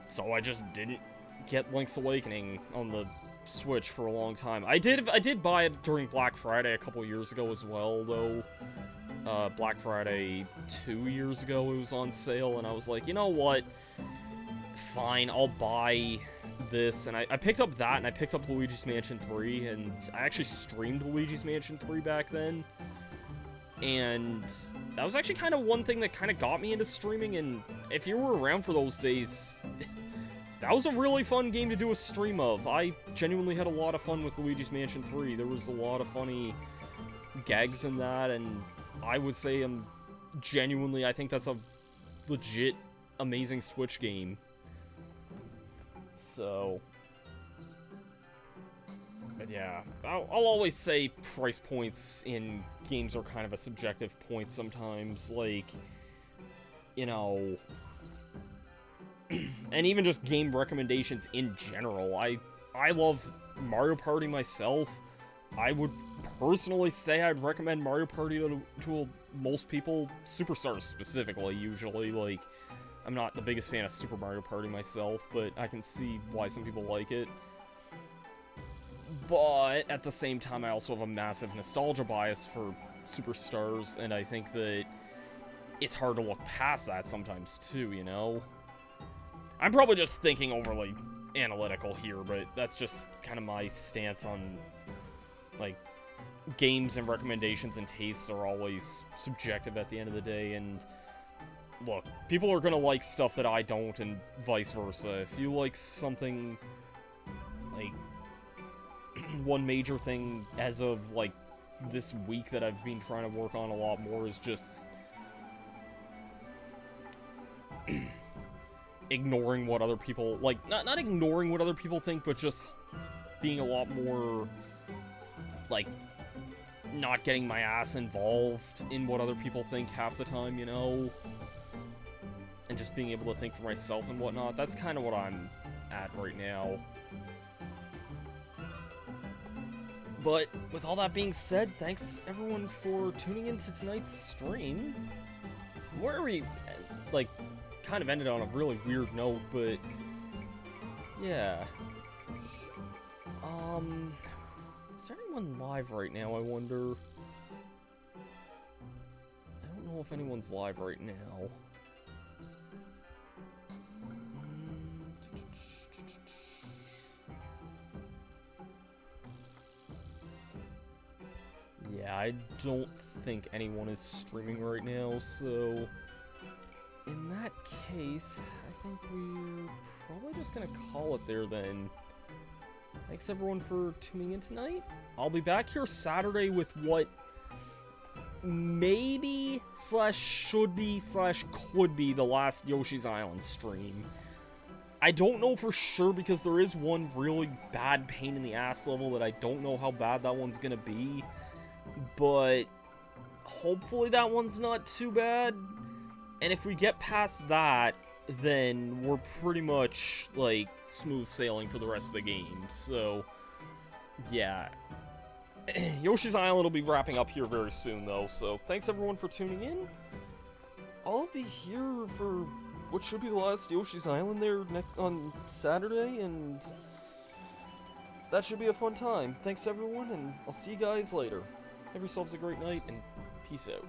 so I just didn't get Link's Awakening on the Switch for a long time. I did buy it during Black Friday a couple years ago as well, though. Black Friday 2 years ago it was on sale, and I was like, you know what? Fine, I'll buy this. And I picked up that, and I picked up Luigi's Mansion 3, and I actually streamed Luigi's Mansion 3 back then. And that was actually kind of one thing that kind of got me into streaming, and if you were around for those days, that was a really fun game to do a stream of. I genuinely had a lot of fun with Luigi's Mansion 3. There was a lot of funny gags in that, and I would say I think that's a legit amazing Switch game. So, but yeah, I'll always say price points in games are kind of a subjective point sometimes, like, you know, and even just game recommendations in general. I love Mario Party myself. I would personally say I'd recommend Mario Party to most people, Superstars specifically, usually. Like, I'm not the biggest fan of Super Mario Party myself, but I can see why some people like it. But at the same time, I also have a massive nostalgia bias for Superstars, and I think that it's hard to look past that sometimes too, you know? I'm probably just thinking overly analytical here, but that's just kind of my stance on, like, games and recommendations and tastes are always subjective at the end of the day, and look, people are gonna like stuff that I don't, and vice versa. If you like something, like, one major thing as of, like, this week that I've been trying to work on a lot more is just ignoring what other people, like, not ignoring what other people think, but just being a lot more, like, not getting my ass involved in what other people think half the time, you know? And just being able to think for myself and whatnot. That's kind of what I'm at right now. But with all that being said, thanks everyone for tuning into tonight's stream. Where we, like, kind of ended on a really weird note, but yeah. Is there anyone live right now, I wonder? I don't know if anyone's live right now. Yeah, I don't think anyone is streaming right now, so in that case, I think we're probably just gonna call it there then. Thanks everyone for tuning in tonight. I'll be back here Saturday with what maybe slash should be slash could be the last Yoshi's Island stream. I don't know for sure because there is one really bad pain in the ass level that I don't know how bad that one's gonna be, but hopefully that one's not too bad. And if we get past that, then we're pretty much like smooth sailing for the rest of the game. So yeah, Yoshi's Island will be wrapping up here very soon though, so thanks everyone for tuning in. I'll be here for what should be the last Yoshi's Island there on Saturday, and that should be a fun time. Thanks everyone, and I'll see you guys later. Have yourselves a great night, and peace out.